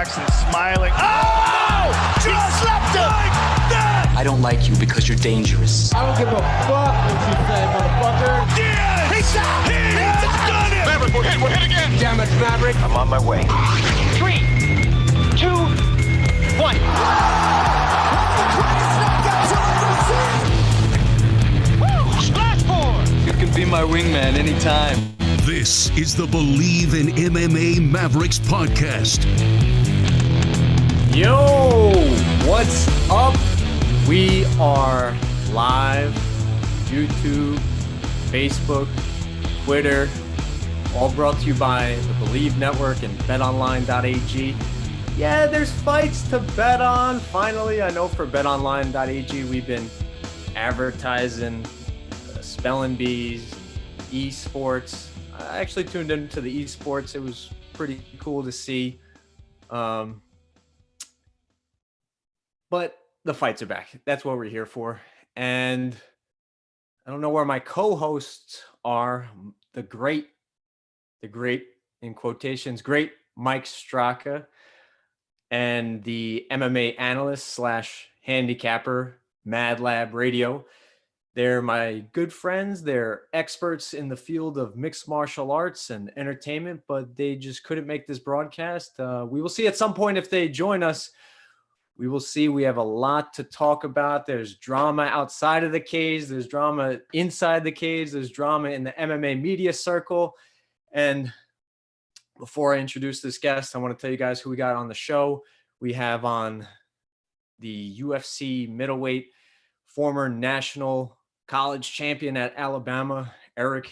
Jackson smiling. Oh! Just slapped him like that! I don't like you because you're dangerous. I don't give a fuck what you say, motherfucker. Diaz! He's out! He has done it! Maverick, we're hit again! Damn it, Maverick. I'm on my way. 3, 2, 1. Woo! Splashboard! You can be my wingman anytime. This is the Believe in MMA Mavericks podcast. Yo, what's up? We are live, YouTube, Facebook, Twitter, all brought to you by the Believe Network and BetOnline.ag. Yeah, there's fights to bet on. Finally, I know for BetOnline.ag, we've been advertising spelling bees, esports. I actually tuned into the esports. It was pretty cool to see. But the fights are back. That's what we're here for. And I don't know where my co-hosts are. The great in quotations, great Mike Straka and the MMA analyst / handicapper, Mad Lab Radio. They're my good friends. They're experts in the field of mixed martial arts and entertainment, but they just couldn't make this broadcast. We will see at some point if they join us. We will see. We have a lot to talk about. There's drama outside of the cage. There's drama inside the cage. There's drama in the MMA media circle. And before I introduce this guest, I want to tell you guys who we got on the show. We have on the UFC middleweight, former national college champion at Alabama, Eryk,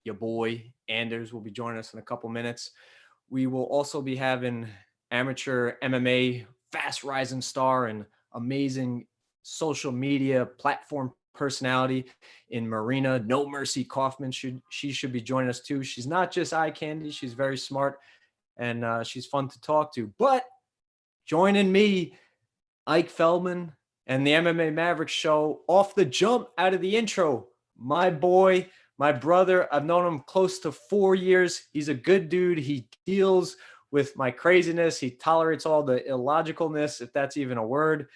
your boy, Anders will be joining us in a couple minutes. We will also be having amateur MMA fast rising star and amazing social media platform personality in Marina No Mercy Kaufman. She should be joining us too. She's not just eye candy. She's very smart and she's fun to talk to. But joining me, Ike Feldman, and the MMAvericks show off the jump out of the intro. My boy, my brother, I've known him close to 4 years. He's a good dude. He deals with my craziness. He tolerates all the illogicalness, if that's even a word.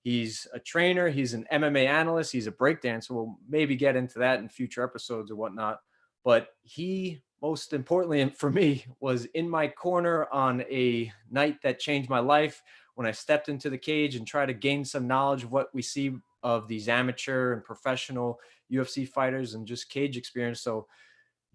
He's a trainer. He's an MMA analyst. He's a breakdancer. We'll maybe get into that in future episodes or whatnot. But he, most importantly for me, was in my corner on a night that changed my life, when I stepped into the cage and tried to gain some knowledge of what we see of these amateur and professional UFC fighters and just cage experience. So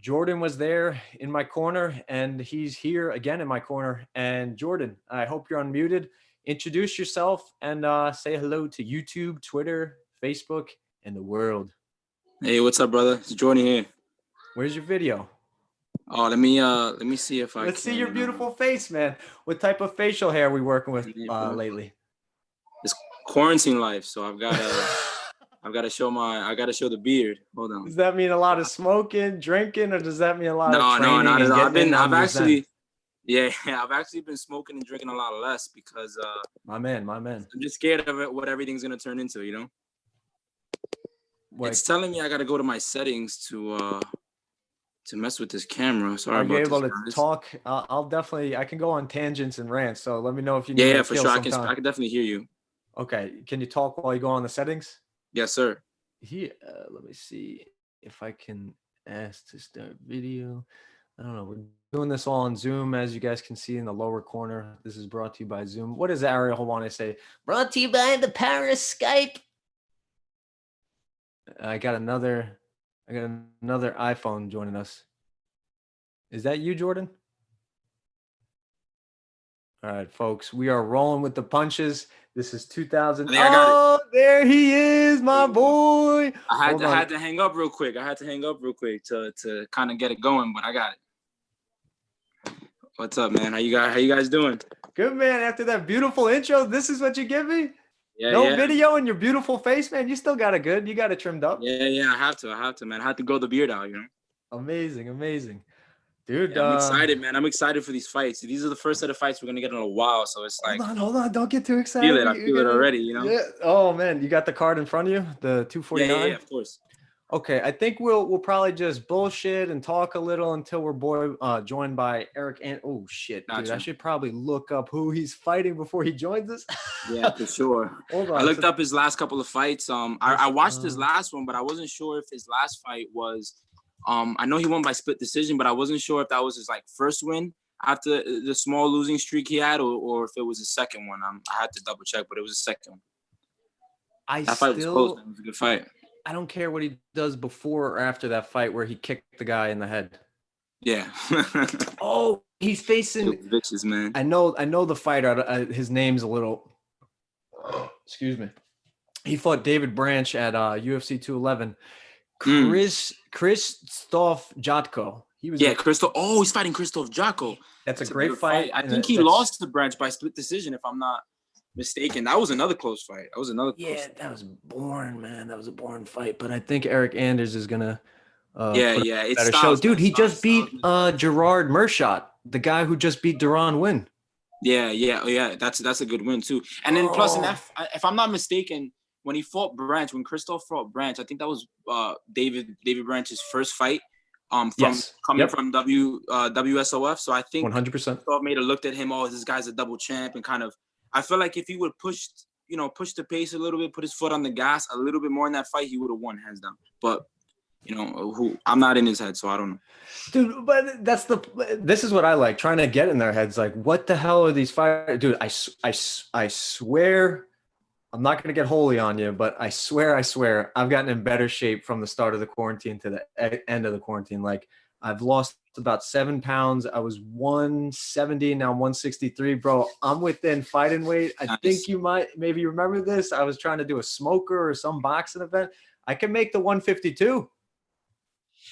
Jordan was there in my corner and he's here again in my corner. And Jordan, I hope you're unmuted. Introduce yourself and say hello to YouTube, Twitter, Facebook, and the world. Hey, what's up, brother? It's Jordan here. Where's your video? Oh, let me see if I Let's see your beautiful face, man. What type of facial hair are we working with lately? It's quarantine life, so I've got to show the beard. Hold on. Does that mean a lot of smoking, drinking, or does that mean a lot of training? No, not at all. I've actually been smoking and drinking a lot less because my man. I'm just scared of what everything's gonna turn into, you know? It's telling me I gotta go to my settings to mess with this camera. Sorry about this. Are you able to talk? I can go on tangents and rants. So let me know if you need Yeah, for sure. I can definitely hear you. Okay. Can you talk while you go on the settings? Yes, sir. Let me see if I can ask to start video. I don't know. We're doing this all on Zoom, as you guys can see in the lower corner. This is brought to you by Zoom. What does Ariel want to say? Brought to you by the Periscope. I got another iPhone joining us. Is that you, Jordan? All right, folks, we are rolling with the punches. This is 2000. There he is, my boy. I had to hang up real quick. To kind of get it going, but I got it. What's up, man? How you guys doing? Good, man. After that beautiful intro, this is what you give me? Yeah. Video and your beautiful face, man. You still got it good. You got it trimmed up. Yeah. I have to, man. I had to grow the beard out, you know. Amazing. Dude, I'm excited, man. I'm excited for these fights. These are the first set of fights we're gonna get in a while, so it's like hold on. Don't get too excited. I feel it already, you know. Yeah. Oh man, you got the card in front of you, the 249. Yeah, of course. Okay, I think we'll probably just bullshit and talk a little until we're joined by Eryk. And oh shit, dude, Gotcha. I should probably look up who he's fighting before he joins us. Yeah, for sure. Hold on. I looked up his last couple of fights. I watched his last one, but I wasn't sure if his last fight was. I know he won by split decision, but I wasn't sure if that was his like first win after the small losing streak he had, or if it was his second one. I had to double check, but it was his second one. That fight was close, man. It was a good fight. I don't care what he does before or after that fight where he kicked the guy in the head. Yeah. Oh, he's facing vicious, man. I know the fighter. His name's a little. Excuse me. He fought David Branch at UFC 211. Krzysztof Jotko. He was Krzysztof. Oh, he's fighting Krzysztof Jotko. That's a great fight. I think he lost to Branch by split decision, if I'm not mistaken. That was another close fight. That was boring, man. That was a boring fight. But I think Eryk Anders is gonna. It's better show, dude. He just beat Gerard Mershot, the guy who just beat Deron Winn. Yeah. That's a good win too. And then plus, if I'm not mistaken, when Krzysztof fought Branch, I think that was David Branch's first fight. From WSOF. So I think 100%. Krzysztof made a looked at him. Oh, this guy's a double champ, and kind of. I feel like if he would push the pace a little bit, put his foot on the gas a little bit more in that fight, he would have won hands down. But I'm not in his head, so I don't know. Dude, but this is what I like, trying to get in their heads. Like, what the hell are these fighters? Dude, I swear, I'm not going to get holy on you, but I swear, I've gotten in better shape from the start of the quarantine to the end of the quarantine. Like, I've lost about 7 pounds. I was 170, now I'm 163, bro. I'm within fighting weight. I think you might maybe remember this. I was trying to do a smoker or some boxing event. I can make the 152.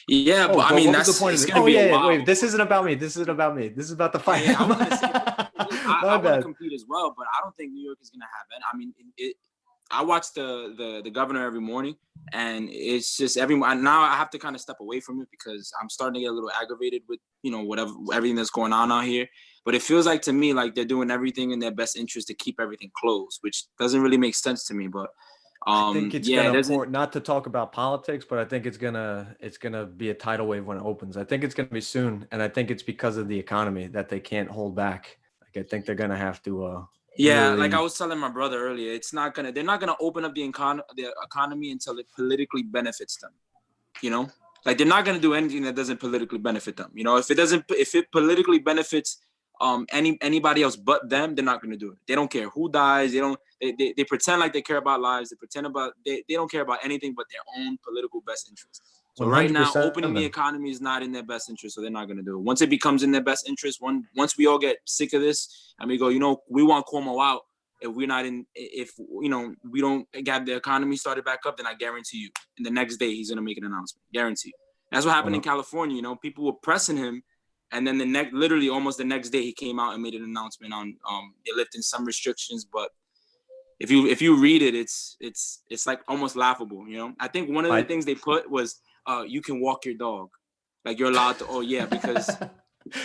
Yeah, but I mean, that's the point. Wait, this isn't about me. This is about the fight. Yeah, I want to compete as well, but I don't think New York is going to have it. I mean, I watch the governor every morning, and it's just now I have to kind of step away from it because I'm starting to get a little aggravated with, everything that's going on out here. But it feels like to me, like they're doing everything in their best interest to keep everything closed, which doesn't really make sense to me. But I think it's gonna not to talk about politics, but I think it's gonna be a tidal wave when it opens. I think it's gonna be soon, and I think it's because of the economy that they can't hold back. Like I think they're gonna have to. Like I was telling my brother earlier, they're not gonna open up the economy until it politically benefits them. Like they're not gonna do anything that doesn't politically benefit them. If it politically benefits anybody else but them, they're not gonna do it. They don't care who dies. They pretend like they care about lives. They don't care about anything but their own political best interest. So right now, opening the economy is not in their best interest, so they're not going to do it. Once it becomes in their best interest, once we all get sick of this and we go, we want Cuomo out. If we don't get the economy started back up, then I guarantee you, in the next day he's going to make an announcement. Guarantee you. That's what happened in California. People were pressing him, and then literally almost the next day he came out and made an announcement on they're lifting some restrictions, but. If you read it, it's like almost laughable. I think one of the things they put was you can walk your dog, like you're allowed to. Because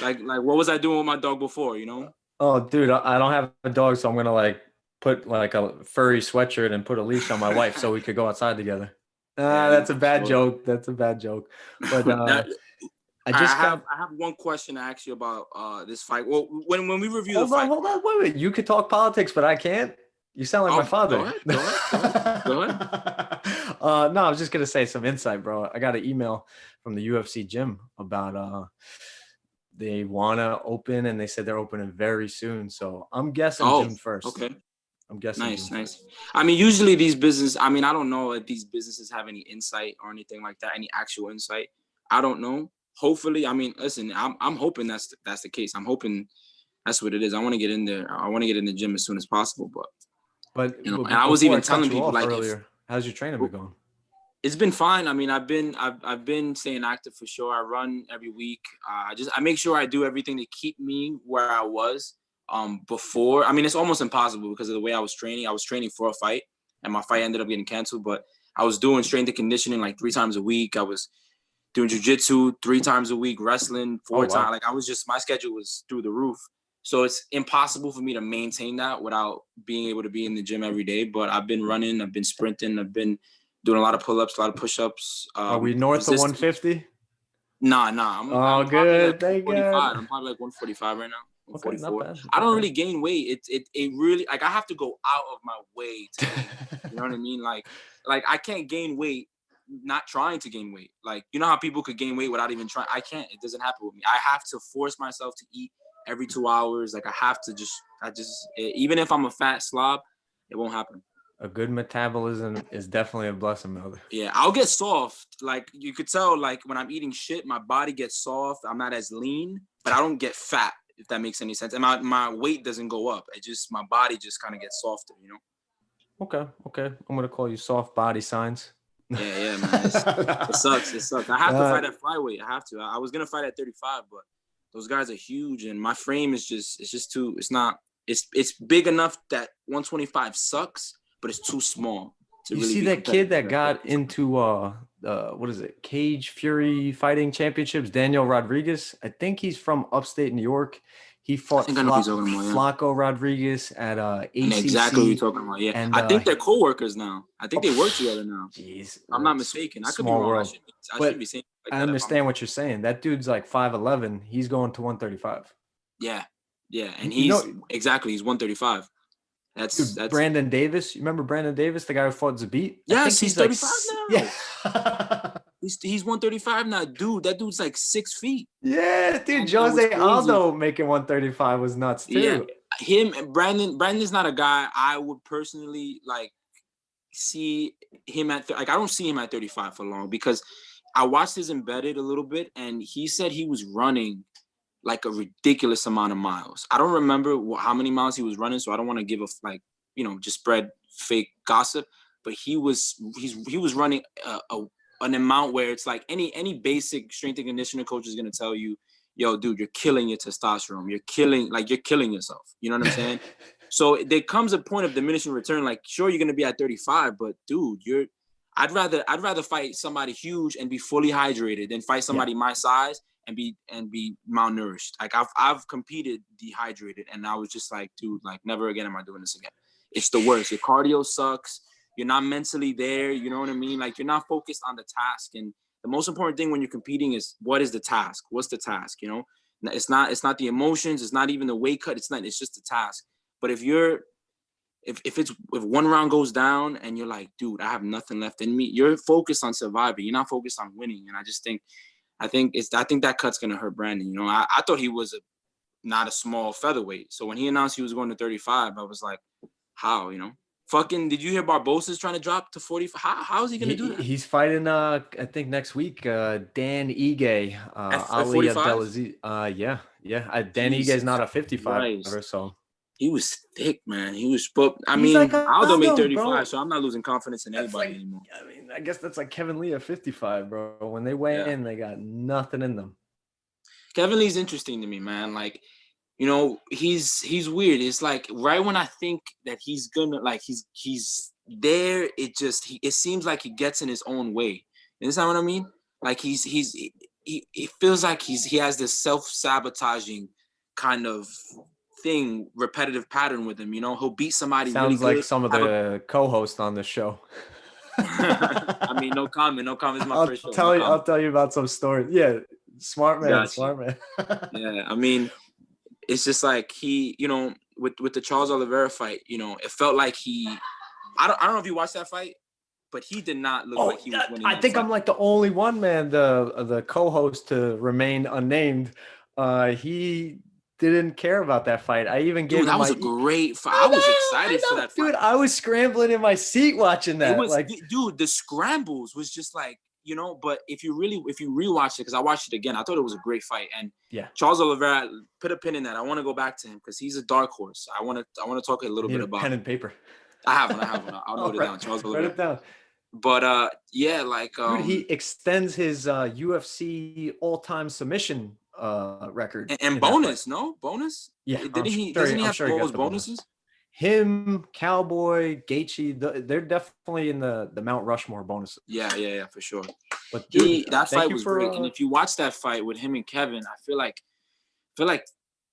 like what was I doing with my dog before? Oh, dude, I don't have a dog, so I'm gonna put a furry sweatshirt and put a leash on my wife so we could go outside together. That's a bad joke. That's a bad joke. But I have one question to ask you about this fight. Well, when we review the fight, hold on, wait. You could talk politics, but I can't. You sound like my father. Go ahead. No, I was just gonna say some insight, bro. I got an email from the UFC gym about they wanna open, and they said they're opening very soon. So I'm guessing June 1st. Okay. I'm guessing. Nice. I mean, usually these businesses. I mean, I don't know if these businesses have any insight or anything like that. Any actual insight? I don't know. Hopefully, I mean, listen. I'm hoping that's the case. I'm hoping that's what it is. I want to get in there. I want to get in the gym as soon as possible, But and I was even telling people earlier, how's your training been going? It's been fine. I mean, I've been staying active for sure. I run every week. I make sure I do everything to keep me where I was before. I mean, it's almost impossible because of the way I was training. I was training for a fight, and my fight ended up getting canceled. But I was doing strength and conditioning like 3 times a week. I was doing jiu-jitsu 3 times a week, wrestling 4 times. Like my schedule was through the roof. So it's impossible for me to maintain that without being able to be in the gym every day. But I've been running, I've been sprinting, I've been doing a lot of pull-ups, a lot of push-ups. Are we north of 150? Nah. I'm good. Probably like Thank God. I'm probably like 145 right now. Okay, not 144. bad. I don't really gain weight. It really, like, I have to go out of my way to gain weight. You know what I mean? Like I can't gain weight not trying to gain weight. Like, you know how people could gain weight without even trying? I can't. It doesn't happen with me. I have to force myself to eat every 2 hours. Like, I have to even if I'm a fat slob, it won't happen. A good metabolism is definitely a blessing, brother. Yeah, I'll get soft. Like, you could tell, like, when I'm eating shit, my body gets soft. I'm not as lean, but I don't get fat, if that makes any sense. And my weight doesn't go up. My body just kind of gets softer, you know? Okay. I'm gonna call you soft body signs. Yeah, man. It sucks. I have to fight at flyweight. I have to. I was gonna fight at 35, but those guys are huge, and my frame is just too. It's big enough that 125 sucks, but it's too small. You really see that kid that got into what is it? Cage Fury Fighting Championships, Daniel Rodriguez. I think he's from upstate New York. He fought Flaco Rodriguez at ACC. Exactly what you're talking about. Yeah, and I think they're co-workers now. I think they work together now. Jeez, I'm not mistaken. I could be wrong. World. I shouldn't be saying. Like I understand what you're saying. That dude's like 5'11". He's going to 135. Yeah, and he's exactly. He's 135. That's Brandon Davis. You remember Brandon Davis, the guy who fought Zabit? Yes, he's 35 now. Yeah. He's 135 now, dude. That dude's like 6 feet. Yeah, dude. Jose Aldo making 135 was nuts too. Yeah, him and Brandon's not a guy I would personally like see him at. Like, I don't see him at 35 for long, because I watched his embedded a little bit, and he said he was running like a ridiculous amount of miles. I don't remember how many miles he was running, so I don't want to give just spread fake gossip. But he was running an amount where it's like any basic strength and conditioning coach is gonna tell you, yo, dude, you're killing your testosterone. You're killing yourself. You know what I'm saying? So there comes a point of diminishing return. Like, sure, you're gonna be at 35, but dude, I'd rather fight somebody huge and be fully hydrated than fight somebody my size and be malnourished. Like, I've competed dehydrated, and I was just like, dude, like, never again am I doing this again. It's the worst. Your cardio sucks. You're not mentally there. You know what I mean? Like, you're not focused on the task. And the most important thing when you're competing is, what is the task? What's the task? You know, it's not the emotions. It's not even the weight cut. It's just the task. But if one round goes down and you're like, dude, I have nothing left in me, you're focused on surviving. You're not focused on winning. And I think that cut's gonna hurt Brandon. You know, I thought he was not a small featherweight. So when he announced he was going to 35, I was like, how? You know, fucking. Did you hear Barbosa's trying to drop to 45? How is he gonna do that? He's fighting. I think next week. Dan Ige, Ali Abdelaziz. Yeah. Dan Ige's not a 55, so. He was thick, man. He was. But I mean, like Aldo made 35, bro. So I'm not losing confidence in anybody anymore. I mean, I guess that's like Kevin Lee at 55, bro. When they weigh in, they got nothing in them. Kevin Lee's interesting to me, man. Like, you know, he's weird. It's like right when I think that he's gonna, like, he's there, it seems like he gets in his own way. You understand what I mean? Like he feels like he has this self-sabotaging kind of thing, repetitive pattern with him. You know, he'll beat somebody. Sounds really like some of the co-hosts on the show. I mean, no comment. It's my first show. I'll tell you about some stories. Yeah, smart man. Yeah, I mean, it's just like he, you know, with the Charles Oliveira fight, you know, it felt like I don't know if you watched that fight, but he did not look like he was winning. I think I'm like the only one, man, the co-host to remain unnamed. He didn't care about that fight. I even gave him that was a great fight. I was excited for that fight. Dude, I was scrambling in my seat watching that. Dude, the scrambles was just like, you know, but if you rewatch it, because I watched it again, I thought it was a great fight. And Charles Oliveira, put a pin in that. I want to go back to him because he's a dark horse. I want to talk a little bit about pen and paper. I have one. I'll note it down. Charles Oliveira. Write it down. But dude, he extends his UFC all-time submission record and bonus. Yeah, doesn't he have all those bonuses? Him, Cowboy, Gaethje, they're definitely in the Mount Rushmore bonuses. Yeah, for sure. But dude, that fight was great. And if you watch that fight with him and Kevin, I feel like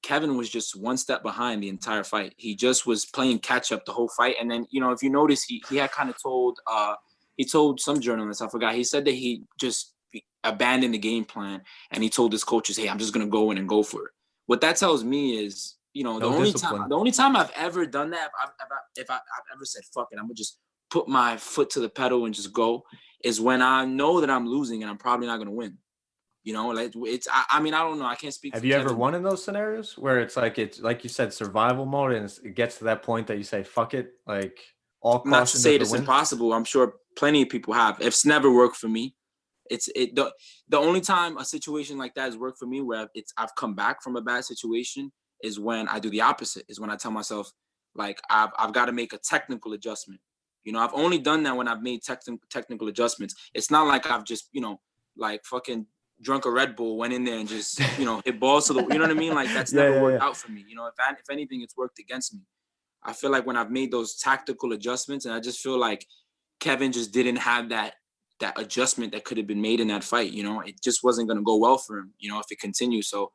Kevin was just one step behind the entire fight. He just was playing catch up the whole fight. And then, you know, if you notice, he had kind of told he told some journalist, I forgot, he said that he just abandoned the game plan and he told his coaches, hey, I'm just gonna go in and go for it. What that tells me is, you know, the only time I've ever done that, if I've ever said fuck it, I'm gonna just put my foot to the pedal and just go, is when I know that I'm losing and I'm probably not gonna win. You know, like I mean, I don't know. I can't speak. Have you ever won in those scenarios where it's like you said, survival mode, and it gets to that point that you say, fuck it, like all caution. Not to say it's impossible. I'm sure plenty of people have. It's never worked for me. The only time a situation like that has worked for me, where I've come back from a bad situation, is when I do the opposite. Is when I tell myself, like, I've got to make a technical adjustment. You know, I've only done that when I've made technical adjustments. It's not like I've just, you know, like fucking drunk a Red Bull, went in there and just, you know, hit balls to the, you know what I mean? Like, that's never worked out for me. You know, if anything, it's worked against me. I feel like when I've made those tactical adjustments, and I just feel like Kevin just didn't have that adjustment that could have been made in that fight. You know, it just wasn't going to go well for him, you know, if it continues. So,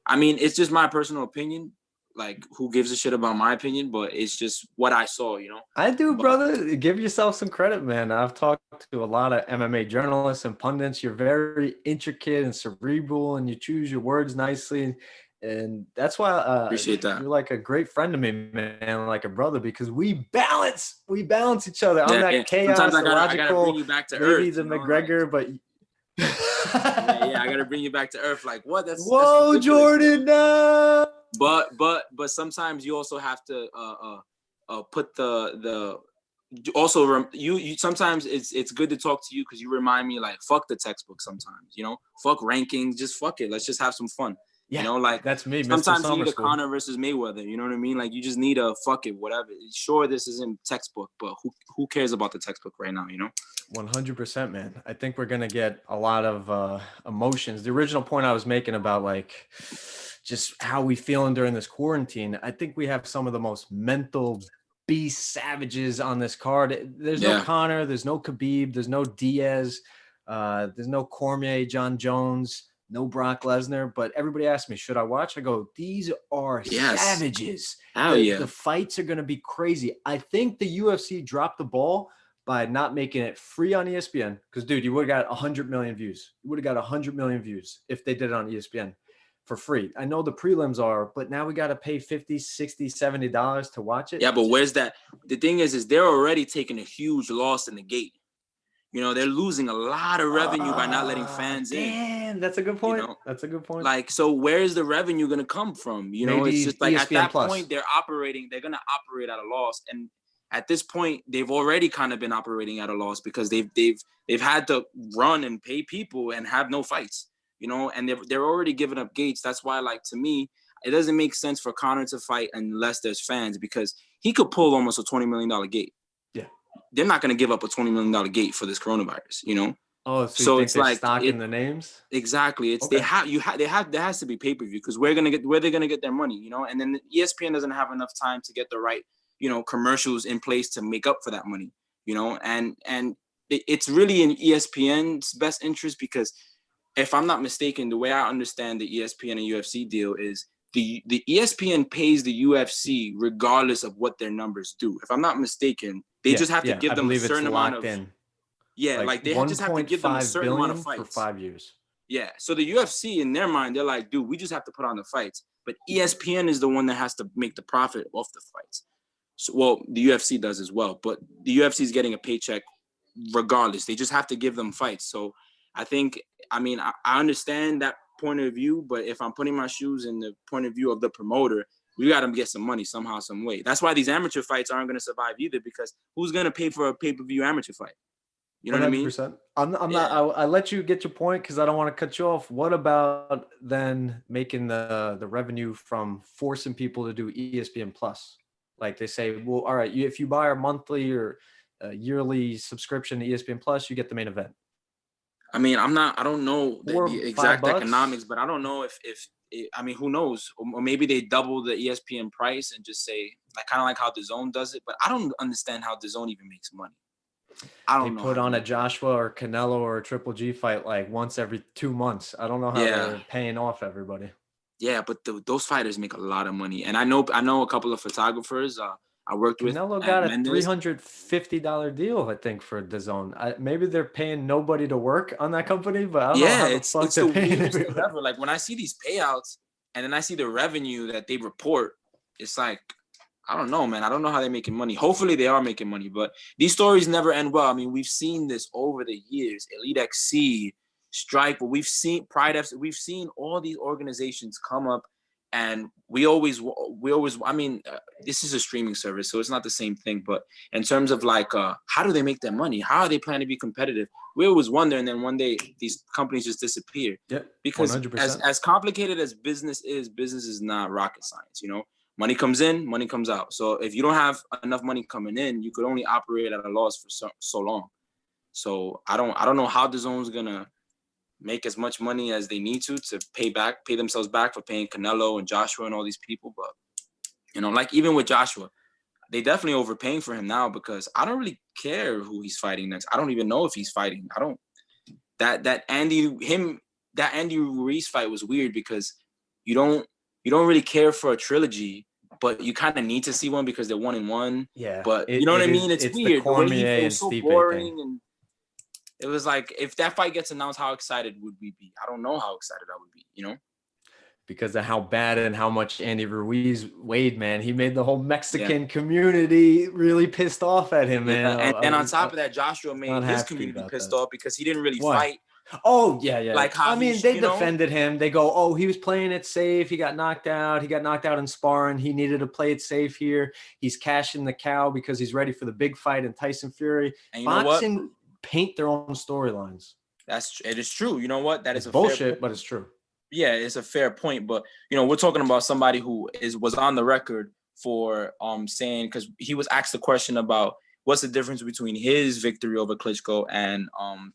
I mean, it's just my personal opinion. Like, who gives a shit about my opinion? But it's just what I saw, you know. I do, brother. Give yourself some credit, man. I've talked to a lot of MMA journalists and pundits. You're very intricate and cerebral, and you choose your words nicely. And that's why appreciate that. You're like a great friend to me, man, like a brother, because we balance each other. I'm that chaos, sometimes I logical, gotta bring you back to maybe earth. the McGregor, but I gotta bring you back to earth. Like, what? That's Jordan, no. But sometimes you also have to put the also you sometimes it's good to talk to you because you remind me, like, fuck the textbook sometimes, you know, fuck rankings, just fuck it, let's just have some fun. Yeah, you know, like, that's me. Sometimes you need a Conor versus Mayweather, you know what I mean? Like, you just need a fuck it, whatever. Sure, this isn't textbook, but who cares about the textbook right now, you know? 100%, man. I think we're gonna get a lot of emotions. The original point I was making about, like, just how we feeling during this quarantine, I think we have some of the most mental beast savages on this card. There's no Conor, there's no Khabib, there's no Diaz, there's no Cormier, John Jones, no Brock Lesnar. But everybody asks me, should I watch? I go, these are savages. The fights are gonna be crazy. I think the UFC dropped the ball by not making it free on ESPN. Because, dude, you would have got 100 million views. You would have got 100 million views if they did it on ESPN for free. I know the prelims are, but now we got to pay $50, $60, $70 to watch it. Yeah, but where's that? The thing is they're already taking a huge loss in the gate. You know, they're losing a lot of revenue by not letting fans in. Damn, that's a good point. You know? That's a good point. Like, so where's the revenue going to come from? You know, maybe it's just like ESPN at that Plus. point, they're going to operate at a loss. And at this point, they've already kind of been operating at a loss because they've had to run and pay people and have no fights, you know, and they're already giving up gates. That's why, like, to me, it doesn't make sense for Conor to fight unless there's fans, because he could pull almost a $20 million gate. Yeah. They're not going to give up a $20 million gate for this coronavirus, you know? Oh, so it's like stocking the names? Exactly. It's there has to be pay-per-view, because where they're going to get their money, you know? And then ESPN doesn't have enough time to get the right, you know, commercials in place to make up for that money, you know? And it's really in ESPN's best interest, because if I'm not mistaken, the way I understand the ESPN and UFC deal is the ESPN pays the UFC regardless of what their numbers do. If I'm not mistaken, they just have to give them a certain amount of like they just have to give them a certain amount of fights for 5 years. Yeah. So the UFC, in their mind, they're like, dude, we just have to put on the fights. But ESPN is the one that has to make the profit off the fights. So, well, the UFC does as well, but the UFC is getting a paycheck regardless. They just have to give them fights. So I think, I mean, I understand that point of view, but if I'm putting my shoes in the point of view of the promoter, we got to get some money somehow, some way. That's why these amateur fights aren't going to survive either, because who's going to pay for a pay-per-view amateur fight? You know 100%. What I mean? I'm not. I let you get your point because I don't want to cut you off. What about then making the revenue from forcing people to do ESPN Plus? Like they say, well, all right, if you buy a monthly or a yearly subscription to ESPN Plus, you get the main event. I mean, I don't know the exact economics, but I don't know if I mean, who knows? Or maybe they double the ESPN price and just say, like, kind of like how DAZN does it. But I don't understand how DAZN even makes money. I don't know. They put on a Joshua or Canelo or a Triple G fight like once every 2 months. I don't know how they're paying off everybody. Yeah, but those fighters make a lot of money. And I know a couple of photographers. I worked with. Canelo got a Mendes. $350 deal, I think, for DAZN. Maybe they're paying nobody to work on that company, but I don't know how the fuck it's they're the paying weirdest thing everybody. ever. Like when I see these payouts and then I see the revenue that they report, it's like, I don't know, man. I don't know how they're making money. Hopefully they are making money, but these stories never end well. I mean, we've seen this over the years. Elite XC, Strike, but we've seen Pride FC. We've seen all these organizations come up, and we always. I mean, this is a streaming service, so it's not the same thing. But in terms of like, how do they make their money? How are they planning to be competitive? We always wonder, and then one day these companies just disappear. Yep, because 100%. as complicated as business is not rocket science. You know, money comes in, money comes out. So if you don't have enough money coming in, you could only operate at a loss for so long. So I don't know how the zone's gonna make as much money as they need to pay themselves back for paying Canelo and Joshua and all these people. But, you know, like even with Joshua, they definitely overpaying for him now because I don't really care who he's fighting next. I don't even know if he's fighting. That Andy Ruiz fight was weird because you don't really care for a trilogy, but you kind of need to see one because they're 1-1. Yeah. But you know what I mean? It's weird. The Cormier way he and so Stipe boring thing. and it was like, if that fight gets announced, how excited would we be? I don't know how excited I would be, you know? Because of how bad and how much Andy Ruiz weighed, man. He made the whole Mexican community really pissed off at him, man. And on top of that, Joshua made his community pissed off because he didn't really fight. Oh, yeah. Like how they defended him. They go, oh, he was playing it safe. He got knocked out. He got knocked out in sparring. He needed to play it safe here. He's cashing the cow because he's ready for the big fight in Tyson Fury. And you know what? Paint their own storylines. It is true. You know what? That is bullshit, but it's true. Yeah, it's a fair point. But you know, we're talking about somebody who was on the record for saying, because he was asked a question about what's the difference between his victory over Klitschko and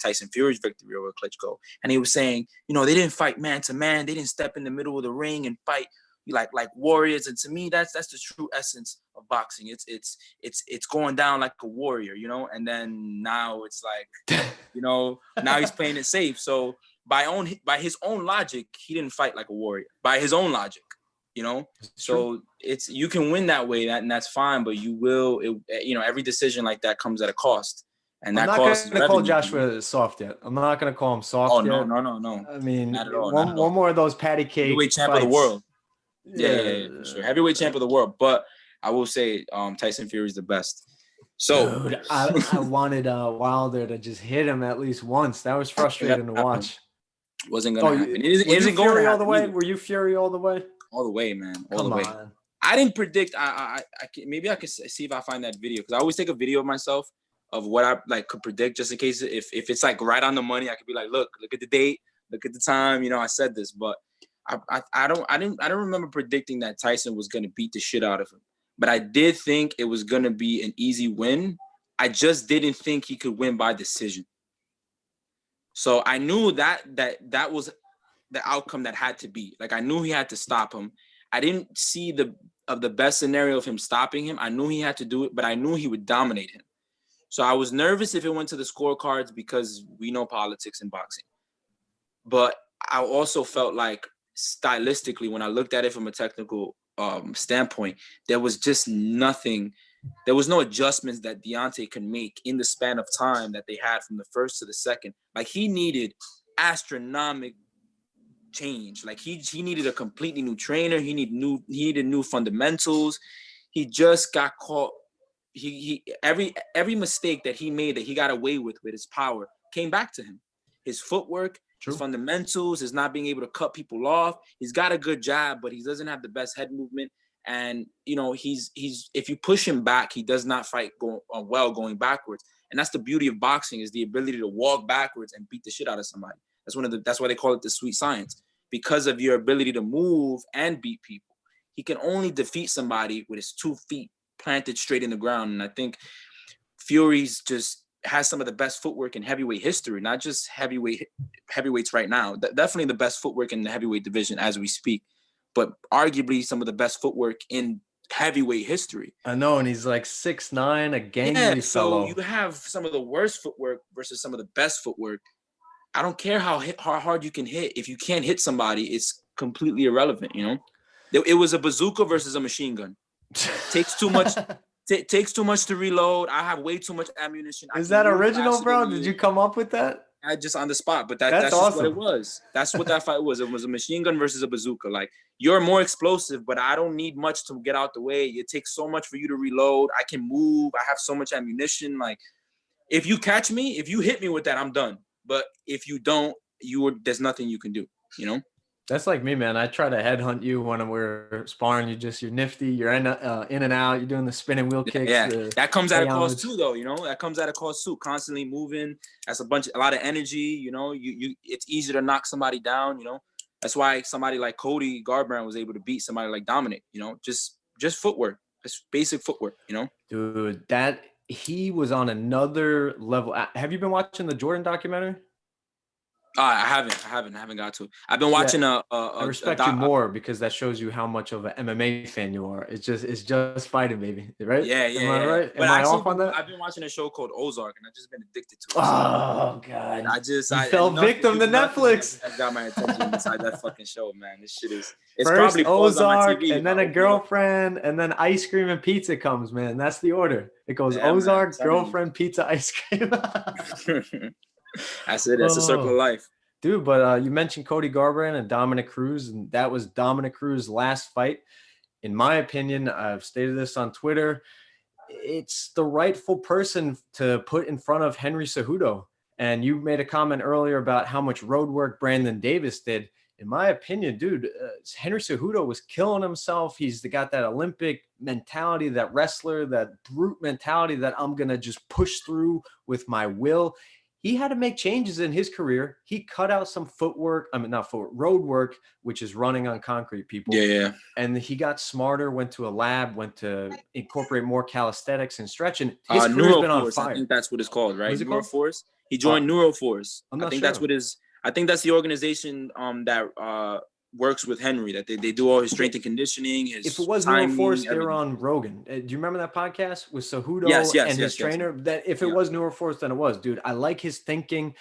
Tyson Fury's victory over Klitschko, and he was saying, you know, they didn't fight man to man. They didn't step in the middle of the ring and fight like warriors. And to me, that's the true essence of boxing. It's going down like a warrior, you know. And then now it's like, you know, now he's playing it safe. So by his own logic, he didn't fight like a warrior. By his own logic, you know. So you can win that way, and that's fine. But you will, you know, every decision like that comes at a cost. And that cost is revenue. I'm not going to call Joshua soft yet. I'm not going to call him soft yet. Oh, no. I mean, not at all, one more of those patty cake heavyweight champ of the world. Yeah, for sure. Heavyweight champ of the world. But I will say Tyson Fury is the best. So dude, I wanted Wilder to just hit him at least once. That was frustrating to watch. Wasn't going to happen. It isn't going Fury all the way? Were you Fury all the way? All the way, man. All Come the way. on. I didn't predict. Maybe I could see if I find that video, because I always take a video of myself of what I could predict, just in case if it's like right on the money, I could be like, look at the date, look at the time. You know, I said this, but I don't remember predicting that Tyson was going to beat the shit out of him. But I did think it was going to be an easy win. I just didn't think he could win by decision. So I knew that was the outcome that had to be. Like, I knew he had to stop him. I didn't see the best scenario of him stopping him. I knew he had to do it, but I knew he would dominate him. So I was nervous if it went to the scorecards, because we know politics in boxing. But I also felt like stylistically, when I looked at it from a technical standpoint, there was just nothing. There was no adjustments that Deontay can make in the span of time that they had from the first to the second. Like, he needed astronomical change. Like, he needed a completely new trainer. He needed new fundamentals. He just got caught. Every mistake that he made, that he got away with his power, came back to him. His footwork, his fundamentals, his not being able to cut people off. He's got a good jab, but he doesn't have the best head movement. And, you know, he's if you push him back, he does not fight going backwards. And that's the beauty of boxing, is the ability to walk backwards and beat the shit out of somebody. That's why they call it the sweet science, because of your ability to move and beat people. He can only defeat somebody with his 2 feet planted straight in the ground. And I think Fury's just has some of the best footwork in heavyweight history, not just heavyweights right now. Definitely the best footwork in the heavyweight division as we speak, but arguably some of the best footwork in heavyweight history. I know, and he's like 6'9", a gangly fellow. So you have some of the worst footwork versus some of the best footwork. I don't care how hard you can hit. If you can't hit somebody, it's completely irrelevant, you know? It was a bazooka versus a machine gun. Takes too much takes too much to reload. I have way too much ammunition. Is that original, bro? Did you come up with that? I just on the spot, but that's That's just awesome. what it was. That's what that fight was. It was a machine gun versus a bazooka. Like, you're more explosive, but I don't need much to get out the way. It takes so much for you to reload. I can move. I have so much ammunition. Like, if you catch me, if you hit me with that, I'm done. But if you don't, there's nothing you can do, you know? That's like me, man. I try to headhunt you when we're sparring. You're nifty. You're in and out. You're doing the spinning wheel kicks. Yeah, that comes at a cost too, though. You know, that comes at a cost too. Constantly moving. That's a lot of energy. You know, it's easy to knock somebody down. You know, that's why somebody like Cody Garbrandt was able to beat somebody like Dominic. You know, just footwork. Just basic footwork. You know, dude, he was on another level. Have you been watching the Jordan documentary? I haven't got to. I've been watching I respect you more because that shows you how much of an MMA fan you are. It's just fighting, baby. Right? Yeah. Am I right? But Am I off on that? I've been watching a show called Ozark, and I've just been addicted to it. Oh God! I fell victim to Netflix. I've got my attention inside that fucking show, man. This shit is. It's First probably Ozark, TV, and then a girlfriend, and then ice cream and pizza comes. Man, that's the order. It goes Ozark, girlfriend, pizza, ice cream. That's it. That's the circle of life. Dude, but you mentioned Cody Garbrandt and Dominic Cruz, and that was Dominic Cruz's last fight. In my opinion, I've stated this on Twitter, it's the rightful person to put in front of Henry Cejudo. And you made a comment earlier about how much road work Brandon Davis did. In my opinion, dude, Henry Cejudo was killing himself. He's got that Olympic mentality, that wrestler, that brute mentality that I'm going to just push through with my will. He had to make changes in his career. He cut out some road work, which is running on concrete, people. Yeah. And he got smarter, went to a lab, went to incorporate more calisthenics and stretching. His career's been on fire. I think that's what it's called, right? What's it called? Neuroforce. He joined Neuroforce. I'm not I think sure. I think that's the organization that works with Henry, that they do all his strength and conditioning. If it was Neuroforce, they're on Rogan. Do you remember that podcast with Cejudo and his trainer? That if it was Neuroforce, then it was. Dude, I like his thinking.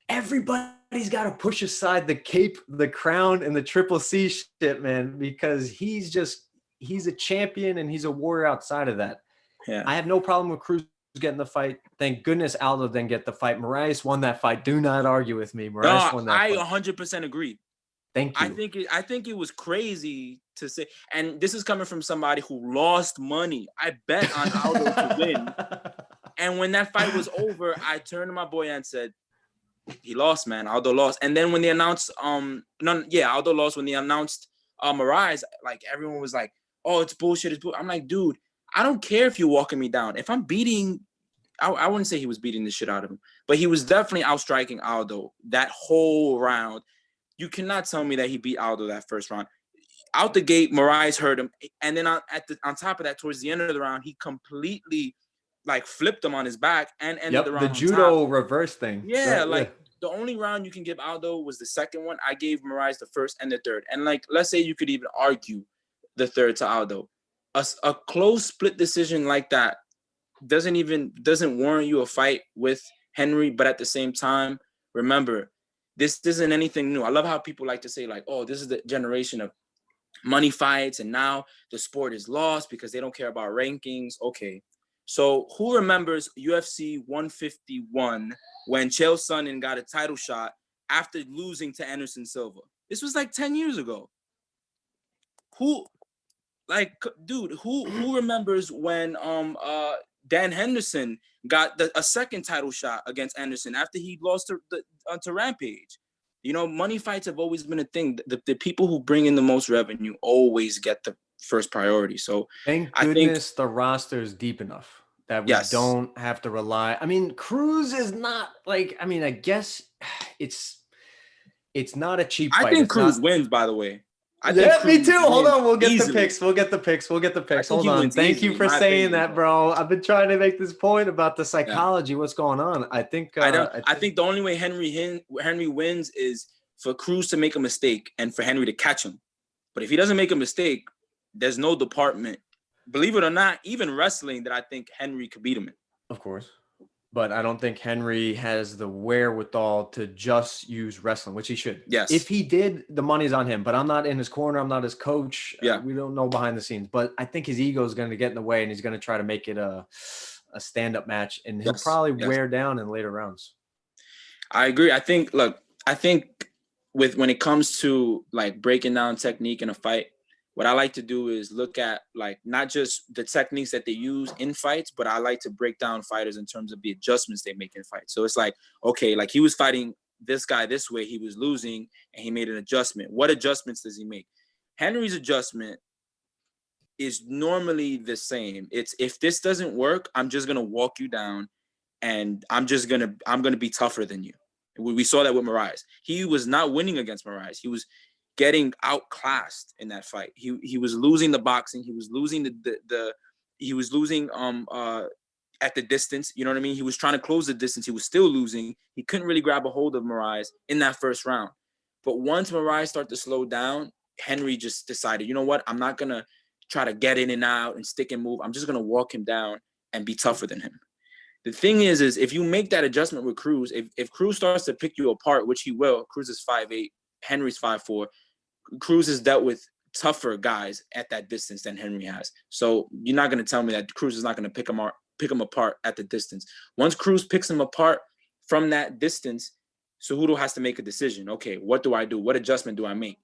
Everybody's got to push aside the cape, the crown, and the triple C shit, man, because he's a champion and he's a warrior outside of that. Yeah. I have no problem with Cruz getting the fight. Thank goodness Aldo didn't get the fight. Moraes won that fight. Do not argue with me. Moraes won that fight. I 100% agree. Thank you. I think it was crazy to say, and this is coming from somebody who lost money. I bet on Aldo to win. And when that fight was over, I turned to my boy and said, he lost, man. Aldo lost. And then when they announced, Aldo lost. When they announced Moraes, like everyone was like, oh, it's bullshit. It's bullshit. I'm like, dude, I don't care if you're walking me down. If I'm beating, I wouldn't say he was beating the shit out of him, but he was definitely outstriking Aldo that whole round. You cannot tell me that he beat Aldo that first round. Out the gate, Moraes hurt him. And then on top of that, towards the end of the round, he completely like flipped him on his back and ended the round. The judo reverse thing. Yeah, the only round you can give Aldo was the second one. I gave Moraes the first and the third. And like, let's say you could even argue the third to Aldo. A close split decision like that doesn't warrant you a fight with Henry. But at the same time, remember, this isn't anything new. I love how people like to say like, oh, this is the generation of money fights and now the sport is lost because they don't care about rankings. Okay. So who remembers UFC 151 when Chael Sonnen got a title shot after losing to Anderson Silva? This was like 10 years ago. Who remembers when Dan Henderson got a second title shot against Anderson after he lost to Rampage? You know, money fights have always been a thing. The people who bring in the most revenue always get the first priority. So thank goodness the roster is deep enough that we don't have to rely. I mean, Cruz is not like, I mean, I guess it's not a cheap fight. I think Cruz wins, by the way. Me too. Hold on. We'll get the picks. We'll get the picks. Hold on. Thank you for saying that, bro. I've been trying to make this point about the psychology. Yeah. What's going on? I think the only way Henry wins is for Cruz to make a mistake and for Henry to catch him. But if he doesn't make a mistake, there's no department, believe it or not, even wrestling, that I think Henry could beat him in. Of course. but I don't think Henry has the wherewithal to just use wrestling, which he should. Yes. If he did, the money's on him, but I'm not in his corner. I'm not his coach. Yeah. We don't know behind the scenes, but I think his ego is going to get in the way, and he's going to try to make it a stand-up match, and he'll probably wear down in later rounds. I agree. I think when it comes to like breaking down technique in a fight, what I like to do is look at like not just the techniques that they use in fights, but I like to break down fighters in terms of the adjustments they make in fights. So it's like, okay, like he was fighting this guy this way, he was losing, and he made an adjustment. What adjustments does he make? Henry's adjustment is normally the same. It's, if this doesn't work, I'm just gonna walk you down, and I'm gonna be tougher than you. We saw that with Moraes. He was not winning against Moraes. He was getting outclassed in that fight. He was losing the boxing. He was losing he was losing at the distance. You know what I mean? He was trying to close the distance. He was still losing. He couldn't really grab a hold of Moraes in that first round. But once Moraes started to slow down, Henry just decided, you know what? I'm not gonna try to get in and out and stick and move. I'm just gonna walk him down and be tougher than him. The thing is if you make that adjustment with Cruz, if Cruz starts to pick you apart, which he will, Cruz is 5'8", Henry's 5'4", Cruz has dealt with tougher guys at that distance than Henry has. So you're not going to tell me that Cruz is not going to pick him apart at the distance. Once Cruz picks him apart from that distance, Cejudo has to make a decision. Okay, what do I do? What adjustment do I make?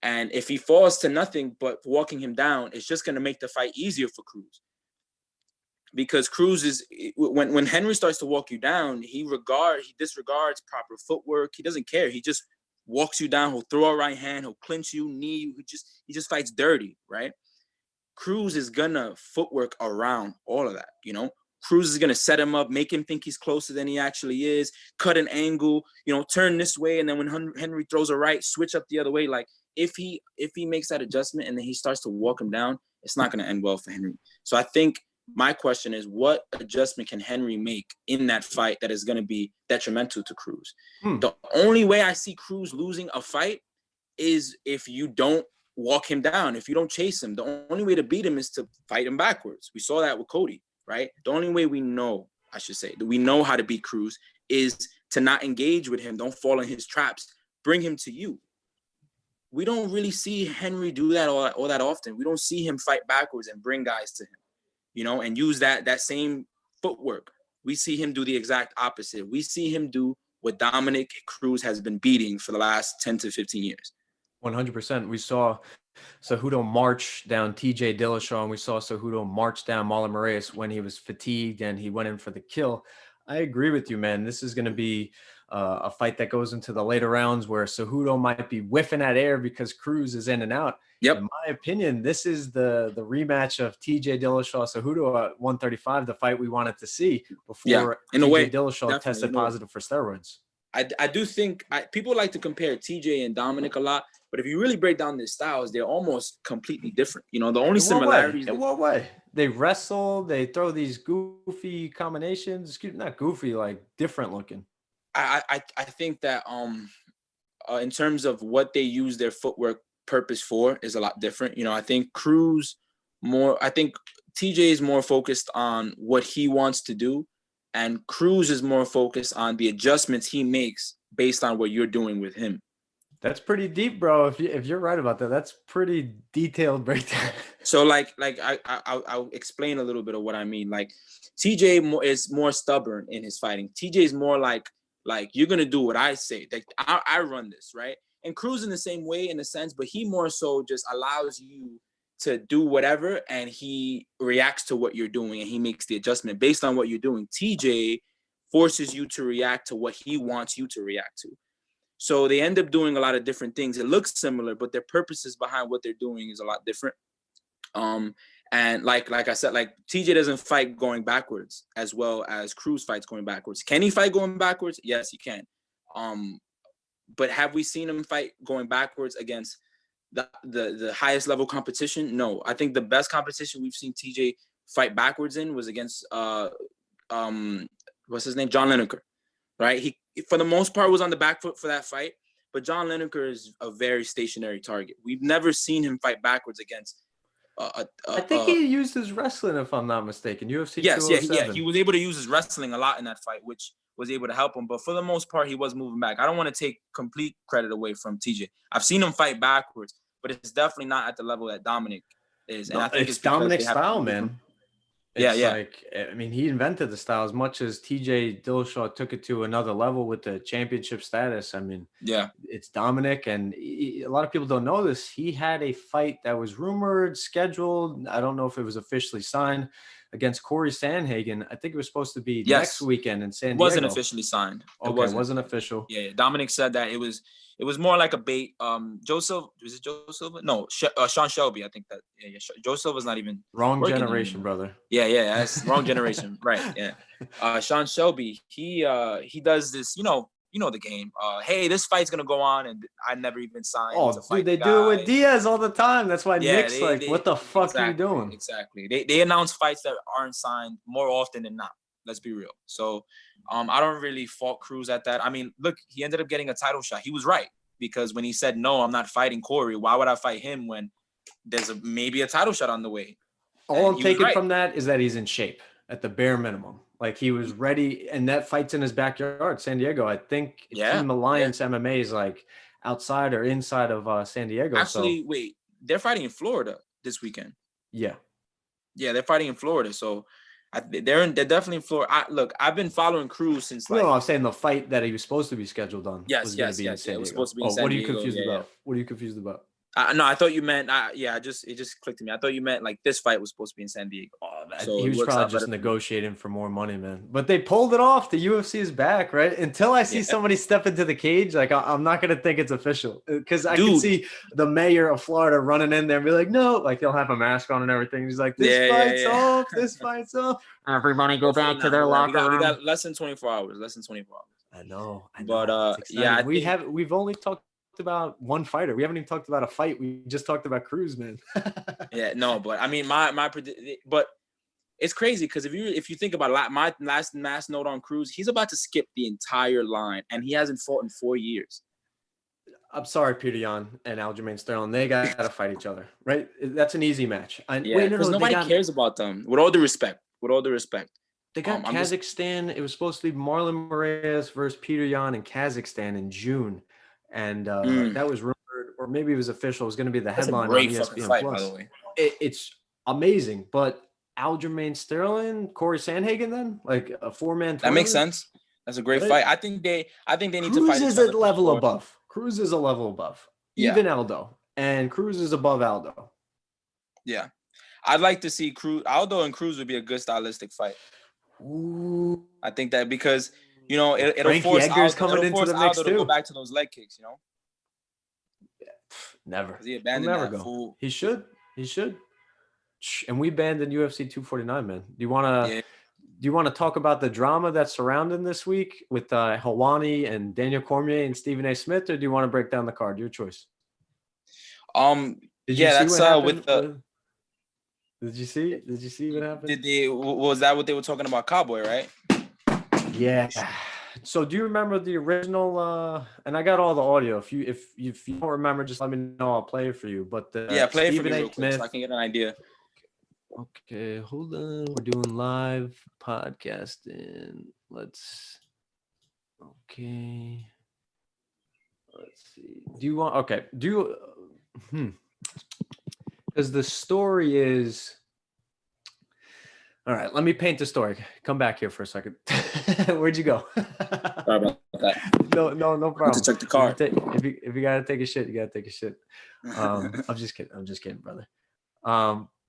And if he falls to nothing but walking him down, it's just going to make the fight easier for Cruz. Because Cruz is, when Henry starts to walk you down, he disregards proper footwork. He doesn't care. He just walks you down. He'll throw a right hand. He'll clinch you, knee you. He just fights dirty, right? Cruz is gonna footwork around all of that, you know? Cruz is gonna set him up, make him think he's closer than he actually is, cut an angle, you know, turn this way, and then when Henry throws a right, switch up the other way. Like if he makes that adjustment and then he starts to walk him down, it's not gonna end well for Henry. So I think my question is, what adjustment can Henry make in that fight that is going to be detrimental to Cruz? The only way I see Cruz losing a fight is if you don't walk him down, if you don't chase him. The only way to beat him is to fight him backwards. We saw that with Cody, right? The only way we know how to beat Cruz is to not engage with him. Don't fall in his traps. Bring him to you. We don't really see Henry do that all that often. We don't see him fight backwards and bring guys to him, you know, and use that same footwork. We see him do the exact opposite. We see him do what Dominic Cruz has been beating for the last 10 to 15 years. 100%. We saw Cejudo march down TJ Dillashaw, and we saw Cejudo march down Marlon Moraes when he was fatigued and he went in for the kill. I agree with you, man. This is going to be a fight that goes into the later rounds where Cejudo might be whiffing at air because Cruz is in and out. Yep. In my opinion, this is the rematch of TJ Dillashaw Cejudo at 135, the fight we wanted to see before TJ Dillashaw tested positive for steroids. I do think people like to compare TJ and Dominic a lot, but if you really break down their styles, they're almost completely different. You know, the only similarities. In what way? They wrestle, they throw these goofy combinations. Not goofy, like different looking. I think that in terms of what they use their footwork purpose for is a lot different. You know, I think TJ is more focused on what he wants to do, and Cruz is more focused on the adjustments he makes based on what you're doing with him. That's pretty deep, bro. If you're right about that, that's pretty detailed breakdown. So I'll explain a little bit of what I mean. Like TJ is more stubborn in his fighting. TJ is more like you're gonna do what I say. Like I run this, right? And Cruz in the same way in a sense, but he more so just allows you to do whatever, and he reacts to what you're doing, and he makes the adjustment based on what you're doing. TJ forces you to react to what he wants you to react to. So they end up doing a lot of different things. It looks similar, but their purposes behind what they're doing is a lot different. And like I said, like TJ doesn't fight going backwards as well as Cruz fights going backwards. Can he fight going backwards? Yes, he can. But have we seen him fight going backwards against the highest level competition? No. I think the best competition we've seen TJ fight backwards in was against what's his name? John Lineker, right? He for the most part was on the back foot for that fight, but John Lineker is a very stationary target. We've never seen him fight backwards against I think he used his wrestling, if I'm not mistaken. UFC Yes, 207. he was able to use his wrestling a lot in that fight, which was able to help him. But for the most part, he was moving back. I don't want to take complete credit away from TJ. I've seen him fight backwards, but it's definitely not at the level that Dominic is. And No, I think it's because Dominic's they have style, to- man. Yeah, It's yeah. like, I mean, he invented the style as much as TJ Dillashaw took it to another level with the championship status. I mean, Yeah. it's Dominic, and a lot of people don't know this. He had a fight that was rumored, scheduled. I don't know if it was officially signed against Corey Sandhagen. I think it was supposed to be next weekend in San It Diego. wasn't officially signed. It wasn't official. Yeah, Dominic said that it was more like a bait. Joe Silva, was it Joe Silva? No, Sean Shelby. I think that. Yeah. Joe Silva's not even Wrong working generation, anymore. brother. Yeah, that's wrong generation. Right. Yeah. Sean Shelby, he does this. You know the game. Hey, this fight's gonna go on, and I never even signed. Oh, to fight dude, they the do it guy. with Diaz all the time. That's why Nick's they, what the fuck are you exactly, doing? Exactly. They announce fights that aren't signed more often than not. Let's be real. So, I don't really fault Cruz at that. I mean, look, he ended up getting a title shot. He was right, because when he said, no, I'm not fighting Corey, why would I fight him when there's maybe a title shot on the way? All I'm taking from that is that he's in shape at the bare minimum. Like, he was ready, and that fight's in his backyard, San Diego. I think Team Alliance MMA is like outside or inside of San Diego. Actually, wait, they're fighting in Florida this weekend. Yeah, they're fighting in Florida. So they're definitely in Florida. Look, I've been following Cruz since like. No, I'm saying the fight that he was supposed to be scheduled on. Yes. It was supposed to be in San Diego. What are you confused about? What are you confused about? No, I thought you meant. It just clicked to me. I thought you meant like this fight was supposed to be in San Diego. So he was probably just negotiating for more money, man. But they pulled it off. The UFC is back, right? Until I see somebody step into the cage, like I'm not gonna think it's official, because I can see the mayor of Florida running in there and be like, no, like he'll have a mask on and everything. He's like, this fight's off. This fight's off. Everybody go back to their locker room. We got less than 24 hours. I know. But we've only talked about one fighter. We haven't even talked about a fight. We just talked about Cruz, man. But I mean, but it's crazy, because if you think about it, my last note on Cruz, he's about to skip the entire line, and he hasn't fought in 4 years. I'm sorry, Peter Yan and Aljamain Sterling. They got to fight each other, right? That's an easy match. Because nobody cares about them. With all due respect. They got Kazakhstan. It was supposed to be Marlon Moraes versus Peter Yan in Kazakhstan in June. And that was rumored, or maybe it was official. It was going to be the headline on ESPN fight, Plus. by the way. It's amazing, but Aljamain Sterling, Corey Sandhagen, then like a 4-man. That makes sense. That's a great fight. I think they need to fight. Cruz is a level above. Cruz is a level above. Even Aldo, and Cruz is above Aldo. Yeah, I'd like to see Aldo and Cruz would be a good stylistic fight. Ooh. I think that because. It'll force Aldo to go back to those leg kicks, Never. He abandoned never that go. fool. He should. And we banned in UFC 249, man. Do you want to talk about the drama that's surrounding this week with Helwani and Daniel Cormier and Stephen A. Smith, or do you want to break down the card? Your choice. Did you see what happened? Was that what they were talking about? Cowboy, right? Yeah. So do you remember the original? And I got all the audio. If you don't remember, just let me know. I'll play it for you. But play it for me real quick so I can get an idea. Okay, hold on. We're doing live podcasting. Let's see. Do you want? Okay. Because the story is. All right, let me paint the story. Come back here for a second. Where'd you go? Sorry about that. No problem. To check the car. If you gotta take a shit, you gotta take a shit. I'm just kidding, brother.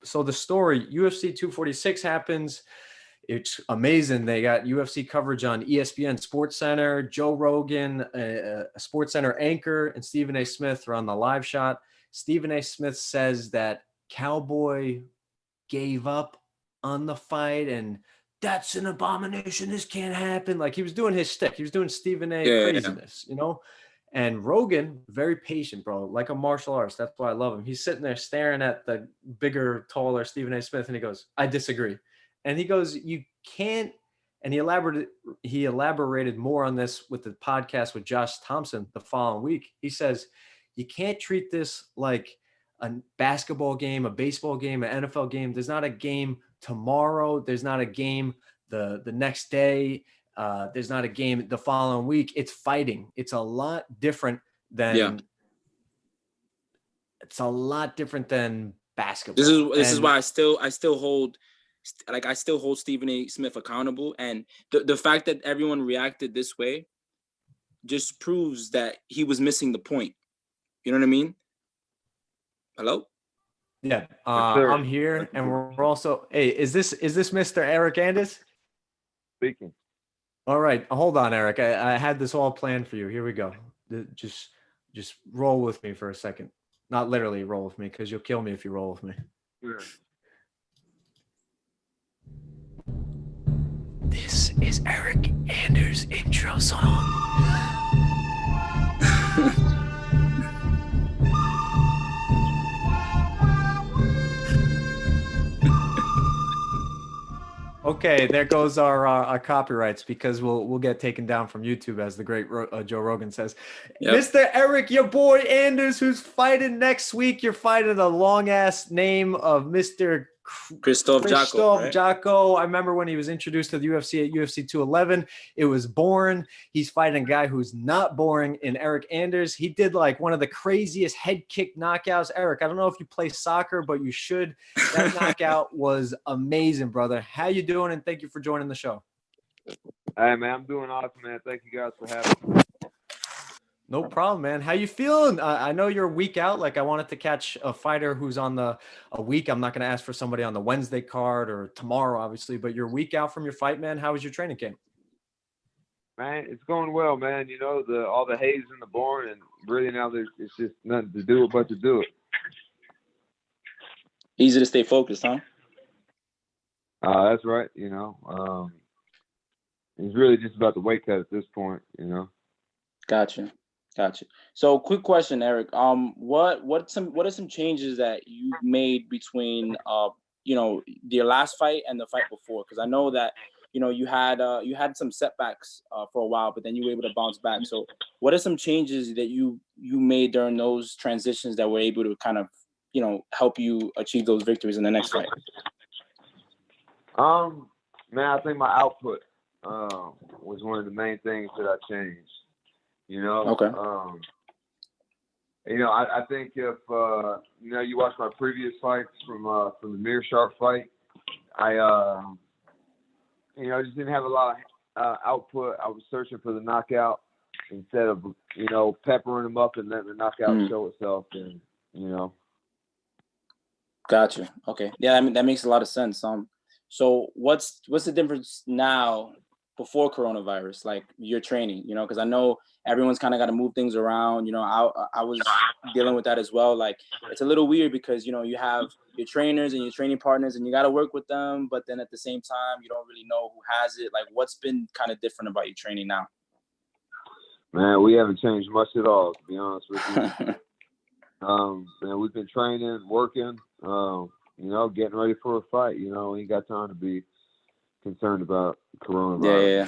So the story, UFC 246 happens. It's amazing. They got UFC coverage on ESPN SportsCenter. Joe Rogan, a SportsCenter anchor, and Stephen A. Smith are on the live shot. Stephen A. Smith says that Cowboy gave up on the fight, and that's an abomination. This can't happen. Like, he was doing his shtick. He was doing Stephen A. craziness, And Rogan, very patient, bro, like a martial artist. That's why I love him. He's sitting there staring at the bigger, taller Stephen A. Smith, and he goes, I disagree. And he goes, you can't. And he elaborated more on this with the podcast with Josh Thompson the following week. He says, you can't treat this like a basketball game, a baseball game, an NFL game. There's not a game tomorrow. There's not a game the next day. There's not a game the following week. It's fighting. It's a lot different than basketball. This is why I still hold Stephen A. Smith accountable, and the fact that everyone reacted this way just proves that he was missing the point. You know what I mean? Hello? Yeah, I'm here, and we're also. Hey, is this Mr. Eryk Anders? Speaking. All right, hold on, Eryk. I had this all planned for you. Here we go. Just roll with me for a second. Not literally roll with me, because you'll kill me if you roll with me. Sure. This is Eryk Anders' intro song. Okay, there goes our copyrights, because we'll get taken down from YouTube, as the great Joe Rogan says. Yep. Mr. Eryk, your boy Anders, who's fighting next week. You're fighting a long ass name of Mr. Krzysztof Jotko. I remember when he was introduced to the UFC at UFC 211. It was boring. He's fighting a guy who's not boring in Eryk Anders. He did like one of the craziest head kick knockouts. Eryk, I don't know if you play soccer, but you should. That knockout was amazing, brother. How you doing? And thank you for joining the show. Hey, man, I'm doing awesome, man. Thank you guys for having me. No problem, man. How you feeling? I know you're a week out. Like, I wanted to catch a fighter who's on a week. I'm not going to ask for somebody on the Wednesday card or tomorrow, obviously, but you're a week out from your fight, man. How was your training camp? Man, it's going well, man. You know, all the hay's in the barn, and really now it's just nothing to do but to do it. Easy to stay focused, huh? That's right. You know, it's really just about the weight cut at this point. You know. Gotcha. So, quick question, Eryk. What are some changes that you made between your last fight and the fight before? Because I know that you had some setbacks for a while, but then you were able to bounce back. So, what are some changes that you made during those transitions that were able to kind of help you achieve those victories in the next fight? Man, I think my output was one of the main things that I changed. You know, okay. I think if you watch my previous fights from the Mirror Sharp fight, I just didn't have a lot of output. I was searching for the knockout instead of peppering them up and letting the knockout show itself. And Gotcha. Okay. Yeah, that makes a lot of sense. So what's the difference now before coronavirus, like your training, because I know everyone's kind of got to move things around. I was dealing with that as well. Like, it's a little weird because, you have your trainers and your training partners and you got to work with them. But then at the same time, you don't really know who has it. Like, what's been kind of different about your training now? Man, we haven't changed much at all, to be honest with you. Man, we've been training, working, getting ready for a fight. We ain't got time to be concerned about coronavirus. Yeah.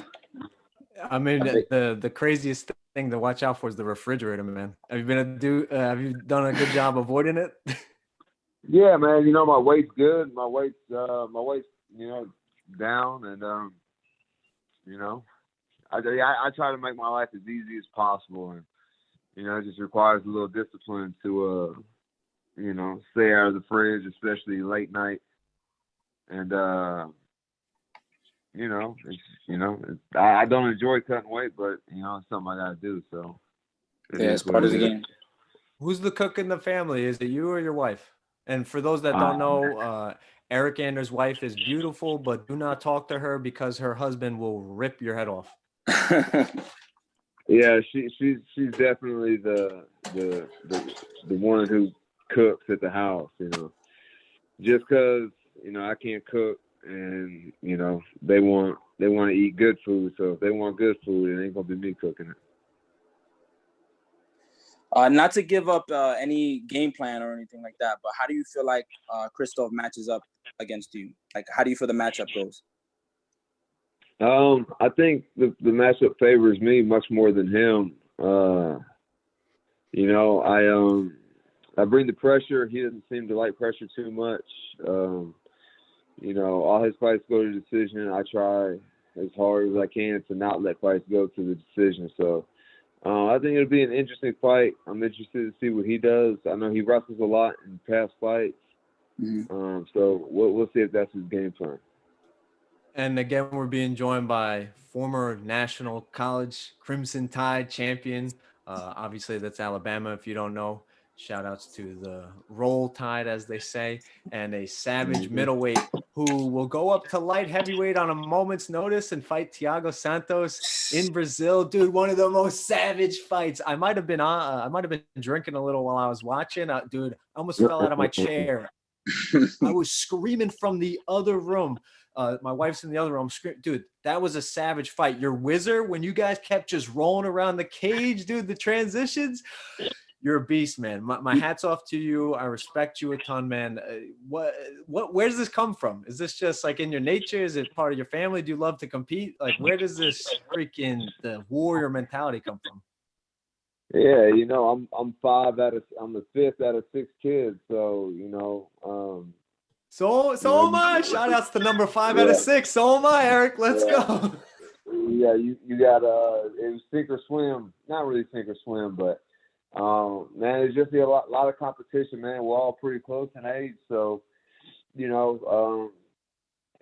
I mean, the craziest thing to watch out for is the refrigerator, man. Have you done a good job avoiding it? Yeah, man. My weight's good. My weight's down, and I try to make my life as easy as possible, and it just requires a little discipline to stay out of the fridge, especially late night, and I don't enjoy cutting weight, but it's something I gotta do. So it's part of the game. Who's the cook in the family? Is it you or your wife? And for those that don't know, Eryk Anders' wife is beautiful, but do not talk to her because her husband will rip your head off. Yeah, she's definitely the one who cooks at the house. Just because I can't cook. And they want to eat good food. So if they want good food, it ain't gonna be me cooking it. Not to give up any game plan or anything like that, but how do you feel like Krzysztof matches up against you? Like, how do you feel the matchup goes? I think the matchup favors me much more than him. I bring the pressure. He doesn't seem to like pressure too much. All his fights go to decision. I try as hard as I can to not let fights go to the decision. So I think it'll be an interesting fight. I'm interested to see what he does. I know he wrestles a lot in past fights. So we'll see if that's his game plan. And again, we're being joined by former national college Crimson Tide champion. Obviously, that's Alabama. If you don't know, shout outs to the Roll Tide, as they say, and a savage middleweight who will go up to light heavyweight on a moment's notice and fight Thiago Santos in Brazil. Dude, one of the most savage fights. I might have been drinking a little while I was watching. Dude, I almost fell out of my chair. I was screaming from the other room. My wife's in the other room. Dude, that was a savage fight. Your wizard, when you guys kept just rolling around the cage, dude, the transitions, you're a beast, man. My hat's off to you. I respect you a ton, man. Where does this come from? Is this just like in your nature? Is it part of your family? Do you love to compete? Like, where does this freaking the warrior mentality come from? Yeah, I'm the fifth out of 6 kids, so So am I. Shout outs to number 5 out of 6. So am I, Eryk. Let's go. Yeah, you got it was sink or swim. Not really sink or swim, but man, it's just a lot of competition, man. We're all pretty close in age, so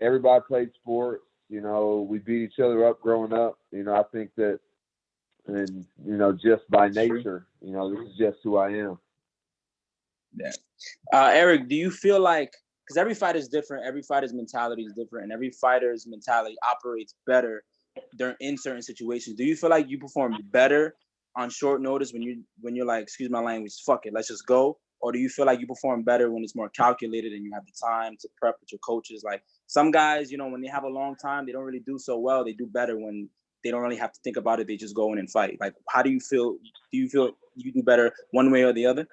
everybody played sports. We beat each other up growing up. I think that, and just by nature, this is just who I am. Yeah. Eryk, do you feel like, because every fighter is different, every fighter's mentality is different, and every fighter's mentality operates better in certain situations. Do you feel like you perform better on short notice when you're like, excuse my language, fuck it, let's just go? Or do you feel like you perform better when it's more calculated and you have the time to prep with your coaches? Like some guys, when they have a long time, they don't really do so well. They do better when they don't really have to think about it. They just go in and fight. Like, how do you feel? Do you feel you do better one way or the other?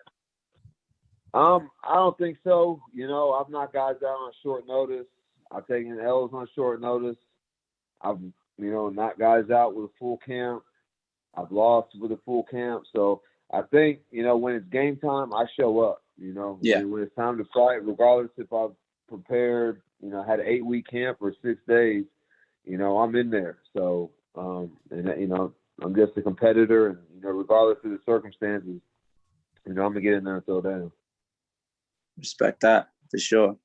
I don't think so. I've knocked guys out on short notice. I've taken L's on short notice. I've, knocked guys out with a full camp. I've lost with a full camp. So I think, when it's game time, I show up. Yeah. When it's time to fight, regardless if I've prepared, had an 8-week camp or 6 days, I'm in there. So, I'm just a competitor, and, regardless of the circumstances, I'm going to get in there and throw down. Respect that for sure.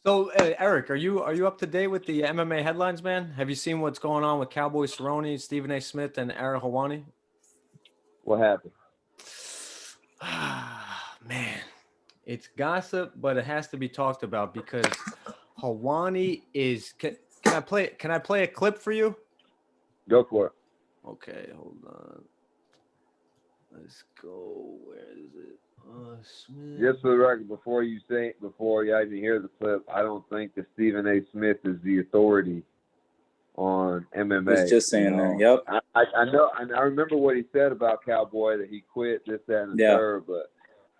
So, Eryk, are you up to date with the MMA headlines, man? Have you seen what's going on with Cowboy Cerrone, Stephen A. Smith, and Ariel Helwani? What happened? Man, it's gossip, but it has to be talked about because Helwani is. Can I play a clip for you? Go for it. Okay, hold on. Let's go. Where is it? Smith. Just for the record, before you even hear the clip, I don't think that Stephen A. Smith is the authority on MMA. I was just saying that. Yep. I know. I remember what he said about Cowboy, that he quit this, that, and the third, but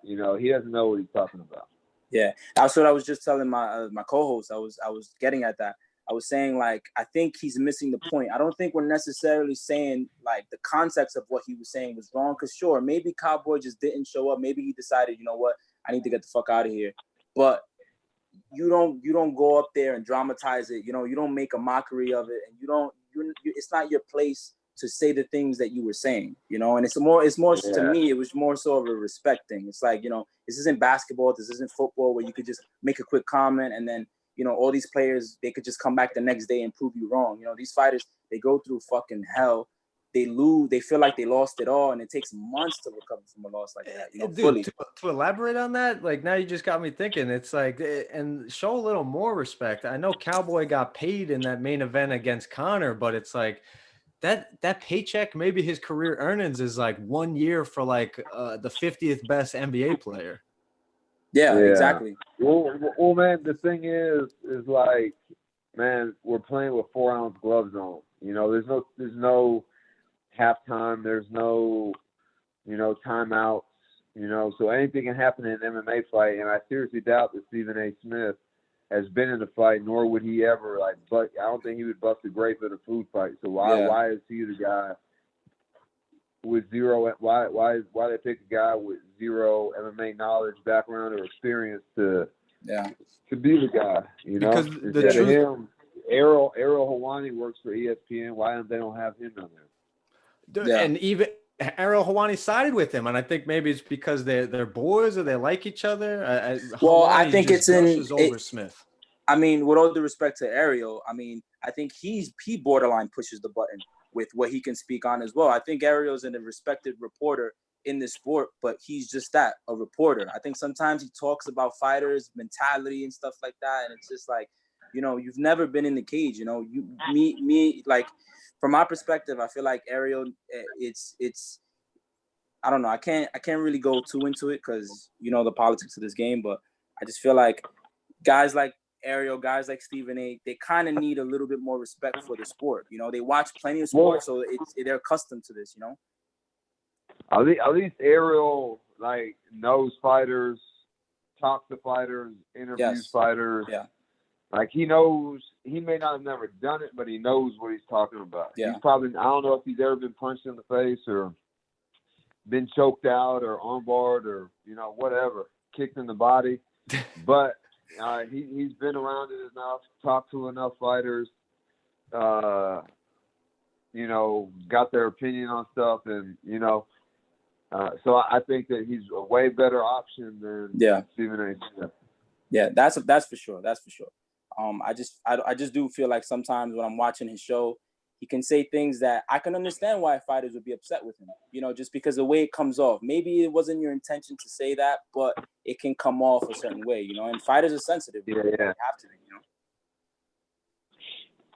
he doesn't know what he's talking about. Yeah, that's what I was just telling my co-host. I was getting at that. I was saying, like, I think he's missing the point. I don't think we're necessarily saying, like, the context of what he was saying was wrong. Because, sure, maybe Cowboy just didn't show up. Maybe he decided, you know what, I need to get the fuck out of here. But you don't go up there and dramatize it. You don't make a mockery of it. And it's not your place to say the things that you were saying, And it's more to me, it was more so of a respect thing. It's like, this isn't basketball. This isn't football where you could just make a quick comment and then, all these players, they could just come back the next day and prove you wrong. These fighters, they go through fucking hell. They lose. They feel like they lost it all, and it takes months to recover from a loss like that. Dude, fully. To elaborate on that, like now you just got me thinking. It's like, and show a little more respect. I know Cowboy got paid in that main event against Conor, but it's like that paycheck, maybe his career earnings is like 1 year for like the 50th best NBA player. Yeah, exactly. Well, man, the thing is like, man, we're playing with 4-ounce gloves on. There's no halftime. There's no, timeouts. So anything can happen in an MMA fight, and I seriously doubt that Stephen A. Smith has been in a fight, nor would he ever I don't think he would bust a grape in a food fight. So why is he the guy with zero. Why they pick a guy with zero MMA knowledge, background, or experience to be the guy? You know, Because the instead of truth, him, Errol Hawani works for ESPN. Why they don't have him on there? and even Errol Hawani sided with him, and I think maybe it's because they're boys or they like each other. Well, Hawani I think just gushes over Smith. I mean, with all due respect to Ariel, I mean, I think he borderline pushes the button with what he can speak on as well. I think Ariel's a respected reporter in this sport, but he's just that, a reporter. I think sometimes he talks about fighters' mentality and stuff like that, and it's just like, you know, you've never been in the cage. You know, me, like, from my perspective, I feel like Ariel, it's. I don't know. I can't really go too into it because, you know, the politics of this game, but I just feel like guys like Ariel, guys like Stephen A., they kind of need a little bit more respect for the sport. You know, they watch plenty of sports, so they're accustomed to this, you know? At least Ariel, like, knows fighters, talks to fighters, interviews fighters. Yeah. Like, he knows, he may not have never done it, but he knows what he's talking about. Yeah. He's probably, I don't know if he's ever been punched in the face or been choked out or armbarred or, you know, whatever, kicked in the body. But he's been around it enough, talked to enough fighters, you know, got their opinion on stuff. And, you know, so I think that he's a way better option than Stephen A. Smith. Yeah, that's for sure. That's for sure. I just do feel like sometimes when I'm watching his show, he can say things that I can understand why fighters would be upset with him, you know, just because the way it comes off. Maybe it wasn't your intention to say that, but it can come off a certain way, you know, and fighters are sensitive. Yeah. They have to be, you know.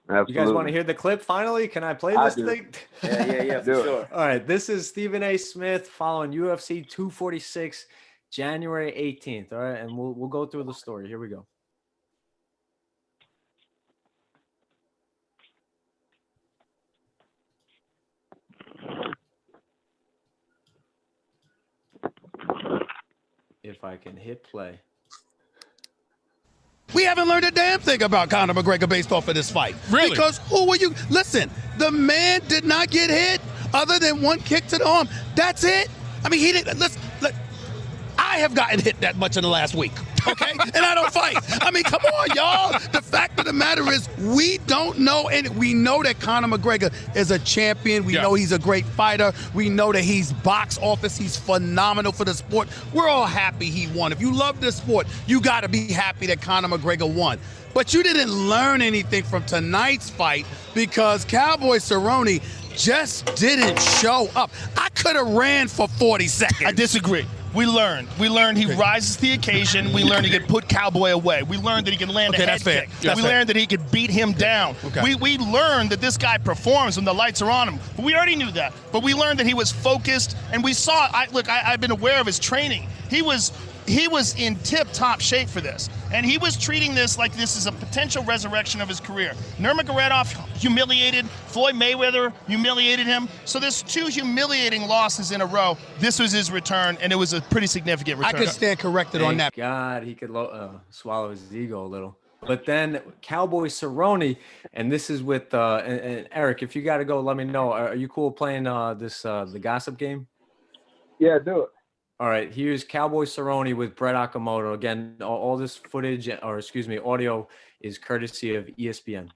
Absolutely. You guys want to hear the clip finally? Can I play this thing? Yeah, for sure. All right, this is Stephen A. Smith following UFC 246, January 18th. All right, and we'll go through the story. Here we go. If I can hit play. We haven't learned a damn thing about Conor McGregor based off of this fight. Really? Because who were you? Listen, the man did not get hit other than one kick to the arm. That's it. I mean, he didn't. I have gotten hit that much in the last week, okay? And I don't fight. I mean, come on, y'all. The fact of the matter is we don't know, and we know that Conor McGregor is a champion. We know he's a great fighter. We know that he's box office. He's phenomenal for the sport. We're all happy he won. If you love this sport, you got to be happy that Conor McGregor won. But you didn't learn anything from tonight's fight because Cowboy Cerrone just didn't show up. I could have ran for 40 seconds. I disagree. We learned he rises to the occasion. We learned he could put Cowboy away. We learned that he can land a head kick. We learned that he could beat him down. Okay. We learned that this guy performs when the lights are on him. We already knew that. But we learned that he was focused, and we saw, I've been aware of his training. He was in tip-top shape for this. And he was treating this like this is a potential resurrection of his career. Nurmagomedov humiliated. Floyd Mayweather humiliated him. So there's 2 humiliating losses in a row. This was his return, and it was a pretty significant return. I could stand corrected on that. God, he could swallow his ego a little. But then Cowboy Cerrone, and this is with and Eryk, if you got to go, let me know. Are you cool playing the gossip game? Yeah, do it. All right, here's Cowboy Cerrone with Brett Okamoto. Again, all this footage, or excuse me, audio is courtesy of ESPN.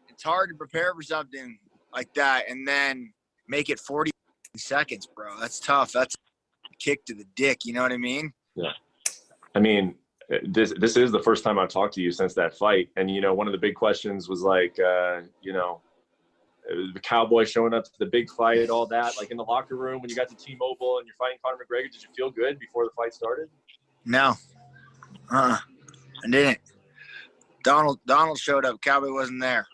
It's hard to prepare for something like that and then make it 40 seconds, bro. That's tough. That's a kick to the dick. You know what I mean? Yeah. I mean, this is the first time I've talked to you since that fight. And, you know, one of the big questions was like, you know, the Cowboy showing up to the big fight, all that, like in the locker room when you got to T-Mobile and you're fighting Conor McGregor, did you feel good before the fight started? No. I didn't. Donald showed up. Cowboy wasn't there.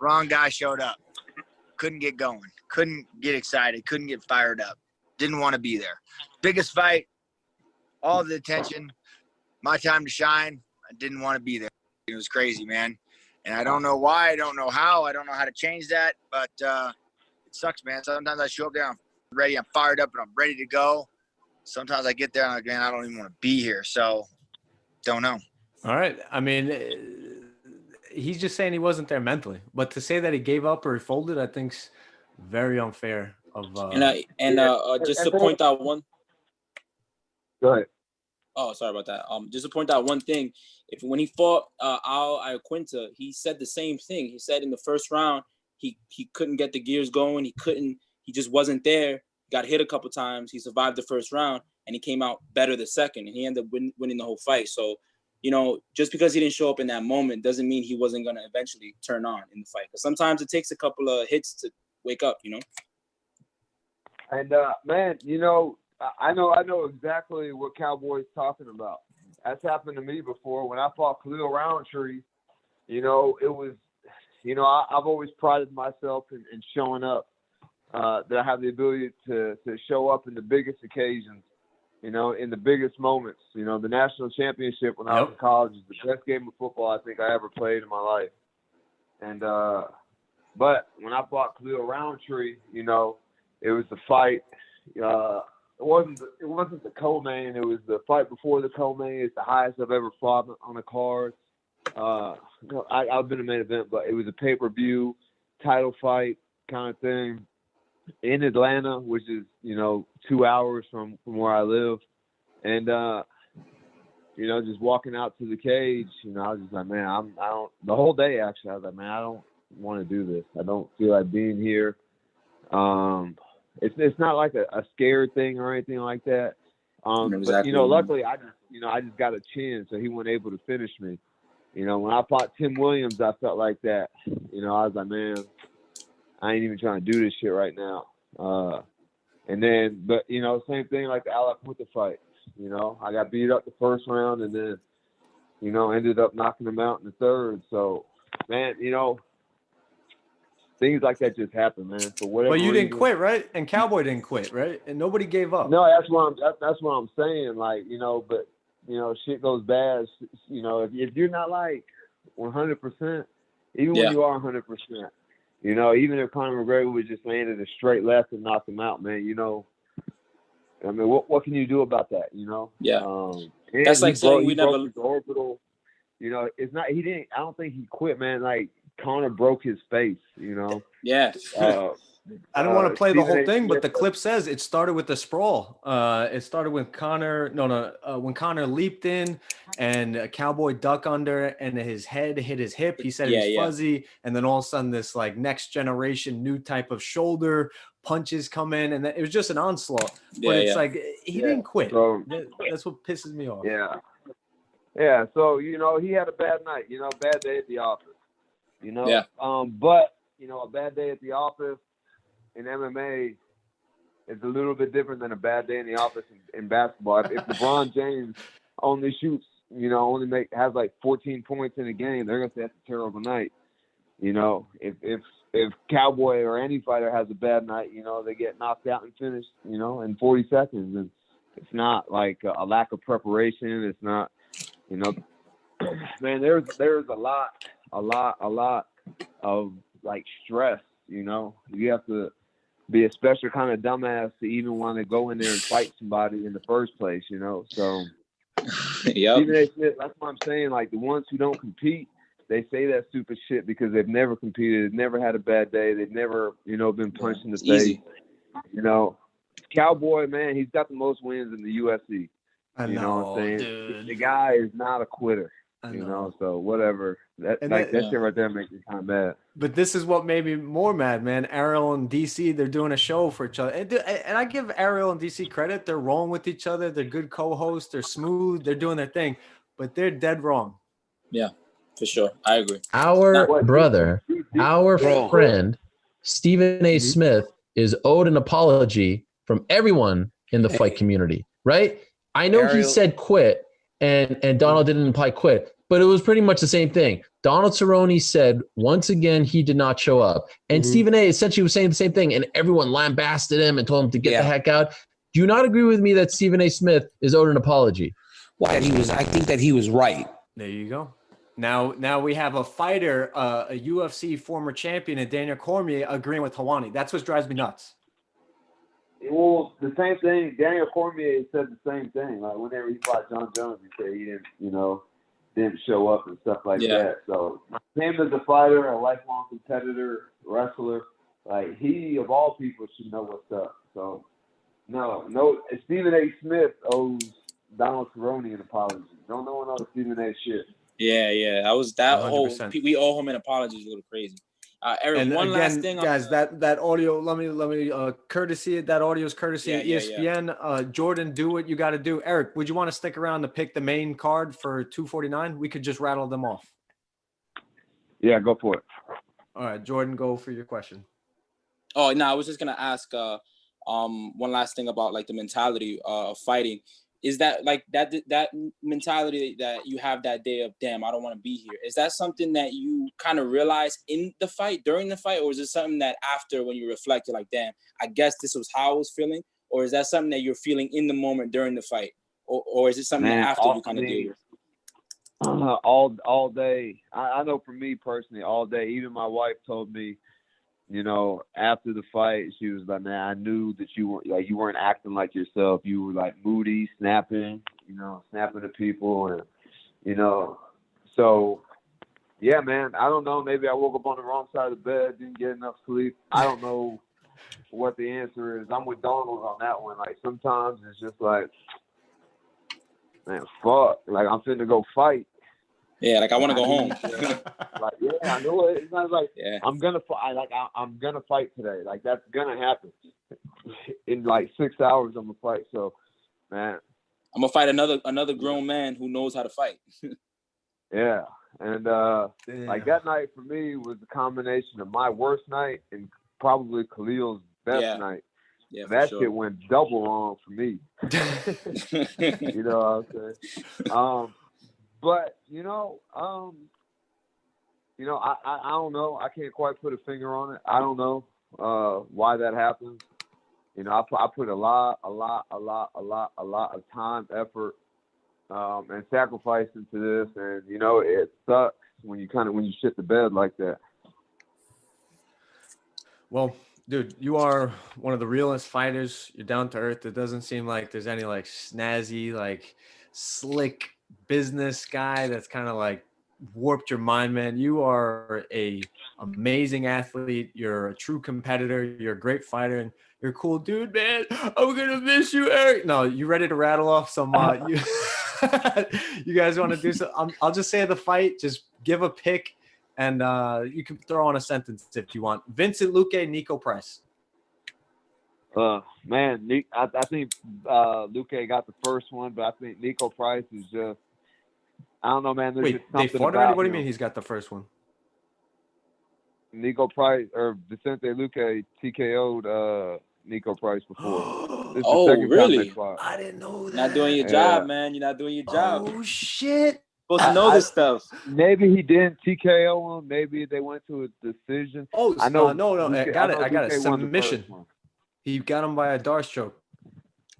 Wrong guy showed up. Couldn't get going. Couldn't get excited. Couldn't get fired up. Didn't want to be there. Biggest fight, all the attention, my time to shine. I didn't want to be there. It was crazy, man. And I don't know why. I don't know how. I don't know how to change that. But it sucks, man. Sometimes I show up there, I'm ready. I'm fired up, and I'm ready to go. Sometimes I get there, and I'm like, man, I don't even want to be here. So, don't know. All right. I mean, he's just saying he wasn't there mentally. But to say that he gave up or he folded, I think's Very unfair of. Just to point out one. Go ahead. Oh, sorry about that. Just to point out one thing. When he fought Al Iaquinta, he said the same thing. He said in the first round he couldn't get the gears going. He just wasn't there. Got hit a couple times. He survived the first round, and he came out better the second, and he ended up winning the whole fight. So, just because he didn't show up in that moment doesn't mean he wasn't gonna eventually turn on in the fight. Because sometimes it takes a couple of hits to wake up. And man, I know exactly what Cowboy's talking about. That's happened to me before when I fought Khalil Roundtree. It was, I've always prided myself in showing up. That I have the ability to show up in the biggest occasions, in the biggest moments. The national championship when I was in college is the best game of football I think I ever played in my life. And but when I fought Khalil Roundtree, it was the fight. It wasn't the co-main. It was the fight before the co-main. It's the highest I've ever fought on a card. I've been a main event, but it was a pay-per-view title fight kind of thing in Atlanta, which is 2 hours from where I live. And just walking out to the cage, I was just like, man, I don't. The whole day actually, I was like, man, I don't want to do this. I don't feel like being here. It's not like a scared thing or anything like that. Exactly. But luckily I just got a chin, so he wasn't able to finish me. When I fought Tim Williams, I felt like that. I was like, man, I ain't even trying to do this shit right now. And then, but same thing like the Al Iaquinta fight. I got beat up the first round, and then ended up knocking him out in the third. So, man, things like that just happen, man. For whatever. But you reason. didn't quit, right? And Cowboy didn't quit, right? And nobody gave up. No, that's what I'm saying. Like, but shit goes bad. If you're not like 100%, even when you are 100%, even if Conor McGregor was just landed a straight left and knocked him out, man, I mean, what can you do about that? Yeah. That's like saying we never. His orbital. It's not. He didn't. I don't think he quit, man. Like Conor broke his face. Yeah. I don't want to play the whole thing, but the clip says it started with the sprawl. It started with Conor. When Conor leaped in and Cowboy duck under, and his head hit his hip. He said it was fuzzy, and then all of a sudden this like next generation new type of shoulder punches come in, and it was just an onslaught. But it's like he didn't quit. So, that's what pisses me off. Yeah. Yeah. So he had a bad night. Bad day at the office. But a bad day at the office in MMA is a little bit different than a bad day in the office in basketball. If LeBron James only shoots, has like 14 points in a game, they're gonna say that's a terrible night. If Cowboy or any fighter has a bad night, they get knocked out and finished, in 40 seconds. And it's not like a lack of preparation. It's not, man, there's a lot of like stress, You have to be a special kind of dumbass to even want to go in there and fight somebody in the first place, So Stephen A. Smith, that's what I'm saying. Like the ones who don't compete, they say that stupid shit because they've never competed, they've never had a bad day, they've never, been punched in the face. Easy. Cowboy, man, he's got the most wins in the UFC. I know what I'm saying? Dude. The guy is not a quitter. So whatever. That shit right there makes me kind of mad. But this is what made me more mad, man. Ariel and DC, they're doing a show for each other. And I give Ariel and DC credit. They're rolling with each other. They're good co-hosts. They're smooth. They're doing their thing. But they're dead wrong. Yeah, for sure. I agree. Our brother, our friend, Stephen A. Smith is owed an apology from everyone in the fight community, right? I know he said quit. And Donald didn't imply quit, but it was pretty much the same thing. Donald Cerrone said once again he did not show up, and Stephen A. essentially was saying the same thing, and everyone lambasted him and told him to get the heck out. Do you not agree with me that Stephen A. Smith is owed an apology? Well, I think that he was right. There you go. Now we have a fighter, a UFC former champion, and Daniel Cormier agreeing with Helwani. That's what drives me nuts. Well, the same thing. Daniel Cormier said the same thing. Like whenever he fought John Jones, he said he didn't show up and stuff like that. So him as a fighter, a lifelong competitor, wrestler, Like, he, of all people, should know what's up. So, no. Stephen A. Smith owes Donald Cerrone an apology. Don't no one else Stephen A. shit. Yeah. That was that 100%. whole. We owe him an apology. Is a little crazy. Eryk, And one again, last thing, guys, that audio. Let me courtesy. That audio is courtesy of ESPN. Jordan, do what you got to do. Eryk, would you want to stick around to pick the main card for 249? We could just rattle them off. Yeah, go for it. All right, Jordan, go for your question. Oh no, I was just gonna ask one last thing about like the mentality of fighting. Is that like that mentality that you have that day of, damn, I don't want to be here? Is that something that you kind of realize in the fight, during the fight, or is it something that after, when you reflect, you're like, damn, I guess this was how I was feeling? Or is that something that you're feeling in the moment during the fight? Or is it something that after you kind of deal with? All day. I know for me personally, all day. Even my wife told me, you know, after the fight, she was like, man, I knew that you weren't acting like yourself. You were like moody, snapping at people, and so yeah, man. I don't know. Maybe I woke up on the wrong side of the bed, didn't get enough sleep. I don't know what the answer is. I'm with Donald on that one. Like, sometimes it's just like, man, fuck. Like, I'm finna go fight. Yeah, like I want to go home. Like, yeah, I know it. It's not like I'm gonna fight. Like, I'm gonna fight today. Like, that's gonna happen. In like 6 hours, I'm gonna fight. So, man, I'm gonna fight another grown man who knows how to fight. Yeah, and like that night for me was a combination of my worst night and probably Khalil's best night. Yeah, that shit went double wrong for me. You know what I'm saying? But I don't know. I can't quite put a finger on it. I don't know why that happened. I put a lot of time, effort, and sacrifice into this, and it sucks when you shit the bed like that. Well, dude, you are one of the realest fighters. You're down to earth. It doesn't seem like there's any like snazzy, like slick business guy that's kind of like warped your mind, man. You are a amazing athlete. You're a true competitor. You're a great fighter, and you're a cool dude, man. I'm gonna miss you, Eryk. No, you ready to rattle off some? You guys want to do so? I'll just say the fight. Just give a pick, and you can throw on a sentence if you want. Vincent Luque, Nico Price. Man, I think Luque got the first one, but I think Nico Price is just, I don't know, man. There's just They something fought about already? What do you him. mean he's got the first one? Nico Price or Vicente Luque TKO'd Nico Price before. This is Oh, the second really? time they fought. I didn't know that. Not doing your job, man. You're not doing your job. Oh shit! Supposed to know this stuff. Maybe he didn't TKO him. Maybe they went to a decision. Oh, I know. no. I got it. Luque won the Submission. first one. He got him by a Dar stroke.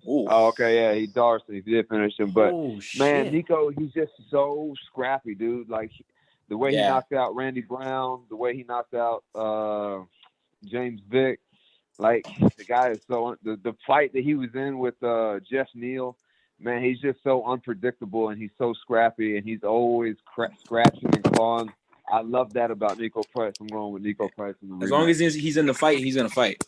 Ooh. Oh, okay, yeah, he did finish him, but Oh, shit. man, Nico, he's just so scrappy, dude. Like the way he knocked out Randy Brown, the way he knocked out James Vick, like the guy is so the fight that he was in with Jeff Neal, man, he's just so unpredictable and he's so scrappy and he's always scratching and clawing. I love that about Nico Price. I'm going with Nico Price in the As long as he's in the fight, he's gonna fight.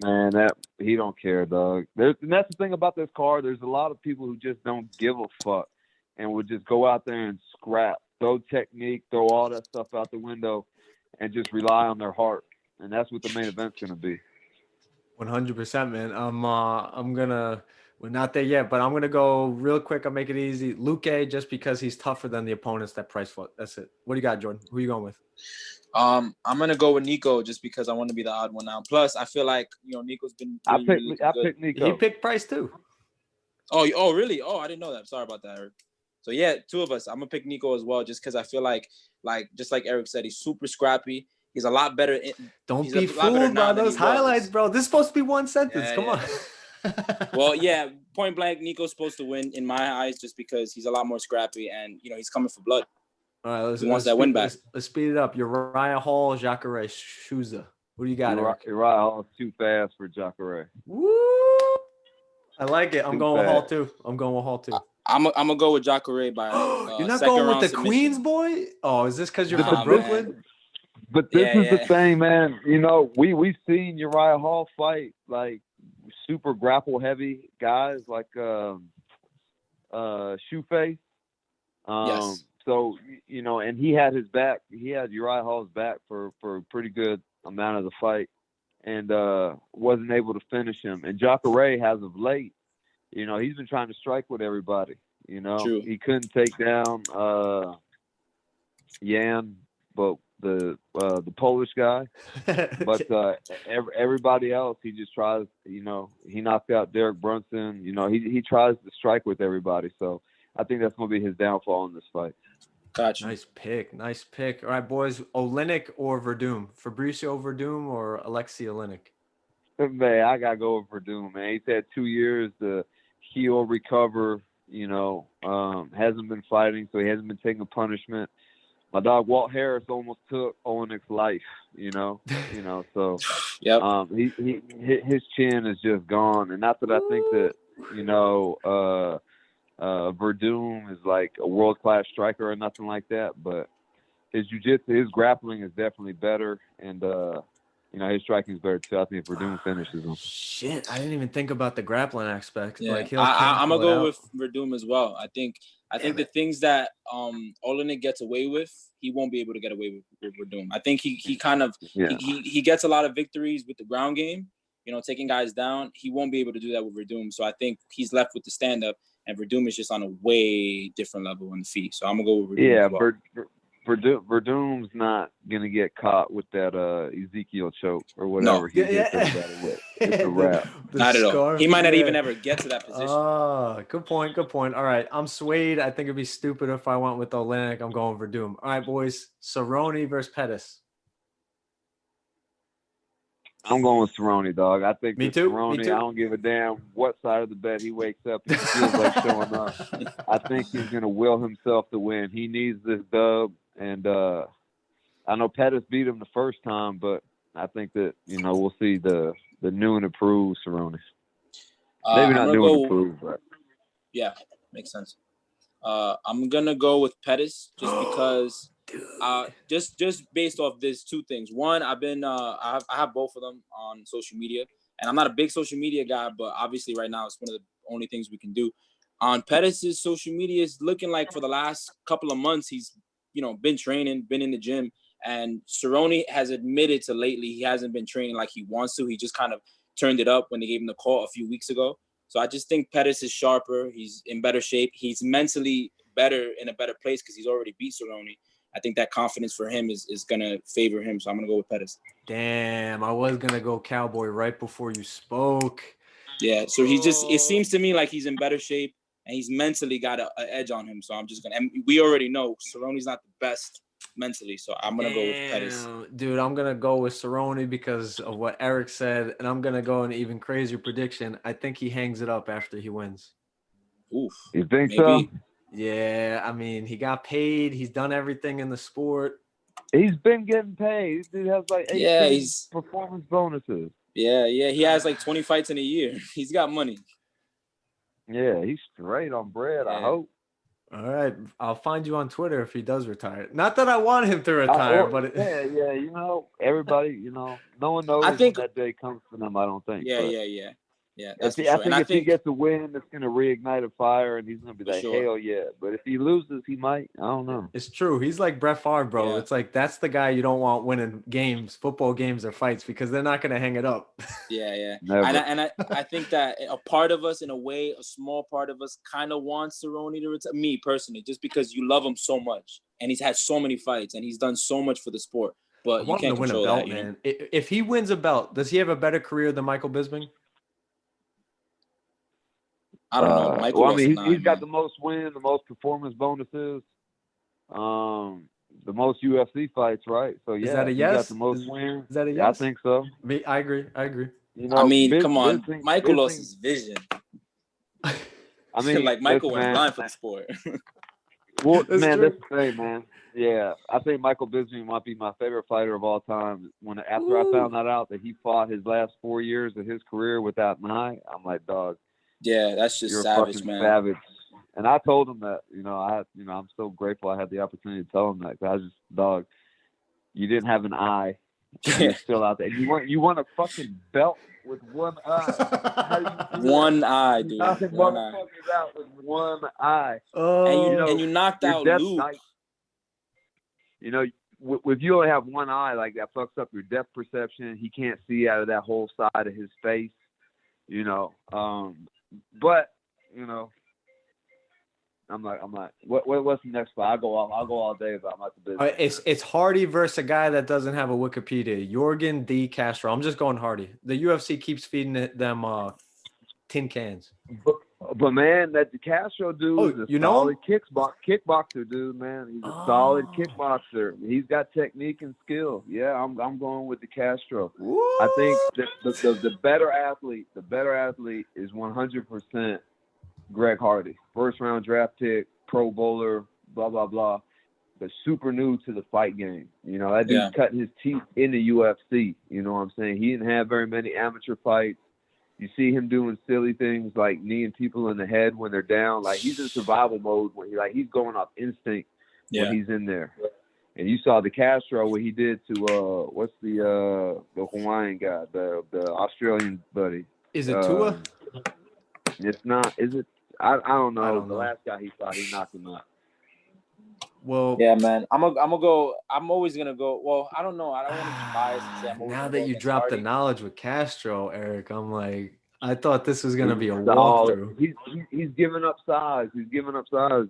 Man, he don't care, dog. And that's the thing about this card. There's a lot of people who just don't give a fuck and would just go out there and scrap, throw technique, throw all that stuff out the window, and just rely on their heart. And that's what the main event's gonna be. 100%, man. We're not there yet, but I'm gonna go real quick. I'll make it easy. Luque, just because he's tougher than the opponents that Price fought. That's it. What do you got, Jordan? Who are you going with? I'm gonna go with Nico just because I want to be the odd one out. Plus, I feel like Nico's been. I picked Nico. He picked Price too. Oh, really? Oh, I didn't know that. Sorry about that, Eryk. So yeah, two of us. I'm gonna pick Nico as well, just because I feel like just like Eryk said, he's super scrappy. He's a lot better. Don't be fooled by those highlights, bro. This is supposed to be one sentence. Come on. Well, yeah, point blank, Nico's supposed to win in my eyes just because he's a lot more scrappy and he's coming for blood. All right, he wants that win back. Let's speed it up. Uriah Hall, Jacare Souza. What do you got, Eryk? Uriah Hall's too fast for Jacare. Woo! I like it. I'm going with Hall too. I'm gonna go with Jacare by. You're not going with the Queens boy? Oh, is this because you're from Brooklyn? But this is the thing, man. You know, we've seen Uriah Hall fight like super grapple heavy guys like Shoeface. Yes. So, you know, and he had his back. He had Uriah Hall's back for a pretty good amount of the fight, and wasn't able to finish him. And Jacare has of late, you know, he's been trying to strike with everybody. You know, True. he couldn't take down Yan, but the Polish guy. But everybody else, he just tries. You know, he knocked out Derek Brunson. You know, he tries to strike with everybody. So I think that's going to be his downfall in this fight. Gotcha. Nice pick. Nice pick. All right, boys. Oleinik or Verdum? Fabricio Verdum or Alexei Oleinik? Man, I got to go with Verdum, man. He's had 2 years to heal, recover. You know, hasn't been fighting, so he hasn't been taking punishment. My dog Walt Harris almost took Oleinik's life, you know, so yep. His chin is just gone. And not that I think that, you know, Verdum is like a world-class striker or nothing like that, but his jiu-jitsu, his grappling is definitely better, and you know, his striking is better too. I think Verdum finishes him. Shit, I didn't even think about the grappling aspect. Yeah. Like I'm gonna go with Verdum as well. I think the things that Oleinik gets away with, he won't be able to get away with Verdum. I think he kind of he gets a lot of victories with the ground game, you know, taking guys down. He won't be able to do that with Verdum. So I think he's left with the stand up, and Verdum is just on a way different level on the feet. So I'm gonna go with Verdum as well. Verdum's not gonna get caught with that Ezekiel choke or whatever he gets everybody with. It's a wrap. Not at all. He might not even ever get to that position. Oh, good point. Good point. All right, I'm swayed. I think it'd be stupid if I went with Oleinik. I'm going Verdum. All right, boys. Cerrone versus Pettis. I'm going with Cerrone, dog. I think Me too. Cerrone, I don't give a damn what side of the bed he wakes up. He feels like showing up. I think he's going to will himself to win. He needs this dub. And I know Pettis beat him the first time, but I think that, you know, we'll see the new and improved Cerrone. Maybe not new and improved, but. Yeah, makes sense. I'm going to go with Pettis just because just based off this two things. One, I've been I have both of them on social media, and I'm not a big social media guy, but obviously right now it's one of the only things we can do. On Pettis' social media is looking like for the last couple of months he's, you know, been training, been in the gym, and Cerrone has admitted to lately he hasn't been training like he wants to. He just kind of turned it up when they gave him the call a few weeks ago. So I just think Pettis is sharper. He's in better shape. He's mentally better, in a better place because he's already beat Cerrone. I think that confidence for him is going to favor him. So I'm going to go with Pettis. Damn, I was going to go Cowboy right before you spoke. Yeah, so he just, it seems to me like he's in better shape and he's mentally got an edge on him. So I'm just going to, and we already know Cerrone's not the best mentally. So I'm going to go with Pettis. Dude, I'm going to go with Cerrone because of what Eryk said. And I'm going to go an even crazier prediction. I think he hangs it up after he wins. Oof. You think so? Yeah, I mean, he got paid. He's done everything in the sport. He's been getting paid. This dude has like 18 performance bonuses. Yeah. He has like 20 fights in a year. He's got money. Yeah, he's straight on bread, I hope. All right. I'll find you on Twitter if he does retire. Not that I want him to retire, but... Yeah, you know, everybody, you know, no one knows when that day comes for them, I don't think. Yeah, that's for sure. I think if he gets a win, it's going to reignite a fire, and he's going to be like, hell yeah. But if he loses, he might. I don't know. It's true. He's like Brett Favre, bro. Yeah. It's like that's the guy you don't want winning games, football games or fights, because they're not going to hang it up. Yeah. Never. And I think that a part of us, in a way, a small part of us kind of wants Cerrone to retire. Me, personally, just because you love him so much, and he's had so many fights, and he's done so much for the sport. But you can't control that, you know? If he wins a belt, does he have a better career than Michael Bisping? I don't know. Michael he's got the most wins, the most performance bonuses, the most UFC fights, right? So yeah, is that a yes? He got the most wins. Is that a yes? Yeah, I think so. I agree. You know, I mean, come on, Michael lost his vision. I mean, like Michael went blind for the sport. Well, man, that's the thing, man. Yeah, I think Michael Bisping might be my favorite fighter of all time. After I found that out that he fought his last 4 years of his career without an eye, I'm like, dog. Yeah, that's just savage, man. Savage. And I told him that, I'm so grateful I had the opportunity to tell him that. 'Cause I was just, dog, You didn't have an eye. You're still out there. You want a fucking belt with one eye. How do you do One that? eye, dude. Knocking One eye. motherfuckers out with one eye. And you knocked out Luke. If you only have one eye, like that fucks up your depth perception. He can't see out of that whole side of his face. But I'm like, what's the next fight? I'll go all day about my business. It's Hardy versus a guy that doesn't have a Wikipedia. Jorgen D. Castro. I'm just going Hardy. The UFC keeps feeding them tin cans. But man, that Castro dude is a solid kickboxer, dude. Man, he's a solid kickboxer. He's got technique and skill. Yeah, I'm going with the Castro. What? I think the better athlete is 100% Greg Hardy. First round draft pick, Pro Bowler, blah blah blah. But super new to the fight game. That dude's cutting his teeth in the UFC. You know what I'm saying? He didn't have very many amateur fights. You see him doing silly things like kneeing people in the head when they're down. Like he's in survival mode when he's going off instinct when he's in there. And you saw the Castro what he did to what's the Hawaiian guy, the Australian buddy. Is it Tua? It's not. Is it? I don't know. The last guy he fought, he knocked him out. Well, yeah, man. I'm gonna go. I'm always gonna go. Well, I don't know. I don't want to be biased and say I'm always now gonna that go you against dropped Hardy. the knowledge with Castro, Eryk, I'm like, I thought this was gonna be a walkthrough. He's giving up size.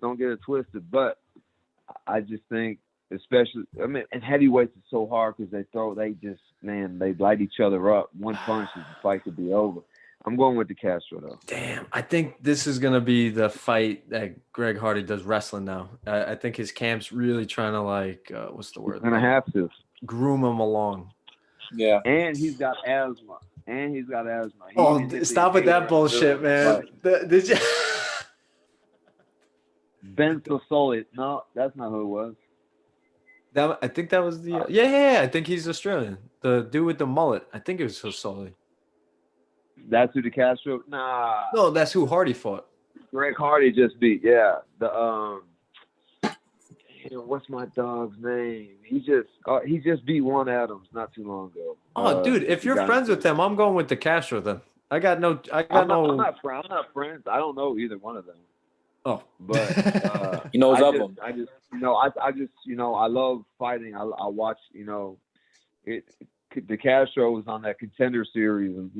Don't get it twisted. But I just think, especially, and heavyweights is so hard because they light each other up. One punch and the fight could be over. I'm going with the Castro though. Damn, I think this is gonna be the fight that Greg Hardy does wrestling now. I think his camp's really trying to what's the word? He's gonna have to groom him along. Yeah, and he's got asthma. Stop with that bullshit, man. Did you? Ben Sosoli. No, that's not who it was. I think that was the. Yeah. I think he's Australian. The dude with the mullet. I think it was Sosoli. That's who the Castro. Nah. No, that's who Hardy fought. Greg Hardy just beat. Yeah. What's my dog's name? He just beat Juan Adams not too long ago. Oh, dude, if you're friends with them, I'm going with the Castro then. I'm not friends. I don't know either one of them. Oh, but he knows of them. I love fighting. I watch. The Castro was on that Contender series, and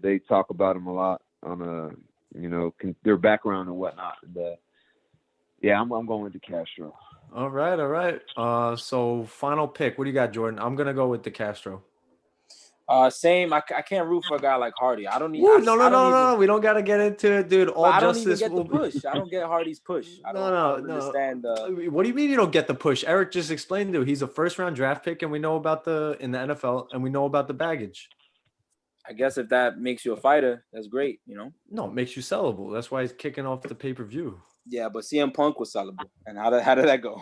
they talk about him a lot on their background and whatnot. And, I'm going with the Castro. All right. So final pick. What do you got, Jordan? I'm gonna go with the Castro. Same. I can't root for a guy like Hardy. I don't need. No. We don't gotta get into it, dude. All I don't justice even get the push. I don't get Hardy's push. I don't understand. What do you mean you don't get the push? Eryk just explained to. He's a first round draft pick, and we know about in the NFL, and we know about the baggage. I guess if that makes you a fighter, that's great. No, it makes you sellable. That's why he's kicking off the pay-per-view. Yeah, but CM Punk was sellable, and how did that go?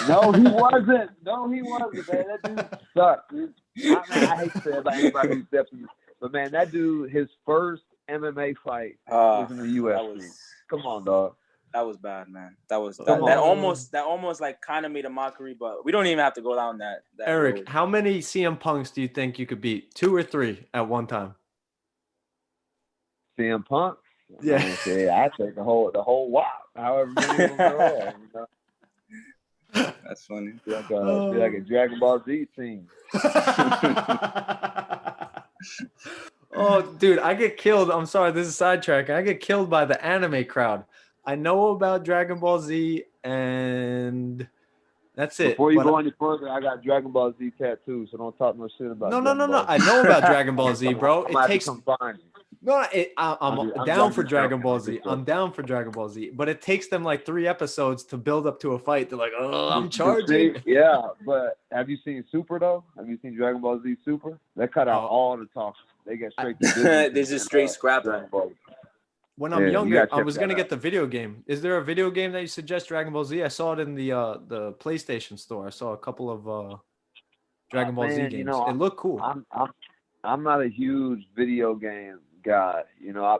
No, he wasn't. Man, that dude sucked. Dude. I hate to say about anybody who steps in, but man, that dude, his first MMA fight was in the UFC. Come on, dog. That was bad, man. That almost like kind of made a mockery, but we don't even have to go down that Eryk, road. how many CM Punks do you think you could beat? 2 or 3 at one time? CM Punk. Yeah, I take the whole wow. However many of them there are. That's funny. Like a Dragon Ball Z team. Oh, dude, I get killed. I'm sorry, this is sidetrack. I get killed by the anime crowd. I know about Dragon Ball Z, and that's it. Before you go any further, I got Dragon Ball Z tattoos, so don't talk no shit about. No. I know about Dragon Ball Z, bro. It takes. I'm down for Dragon Ball Z. I'm down for Dragon Ball Z, but it takes them like 3 episodes to build up to a fight. They're like, oh, I'm charging. Yeah, but have you seen Super though? Have you seen Dragon Ball Z Super? They cut out all the talk. They get straight to business. This is straight scrap. When I'm younger, I was gonna get the video game. Is there a video game that you suggest Dragon Ball Z? I saw it in the PlayStation store. I saw a couple of Dragon Ball Z games. It looked cool. I'm not a huge video game guy.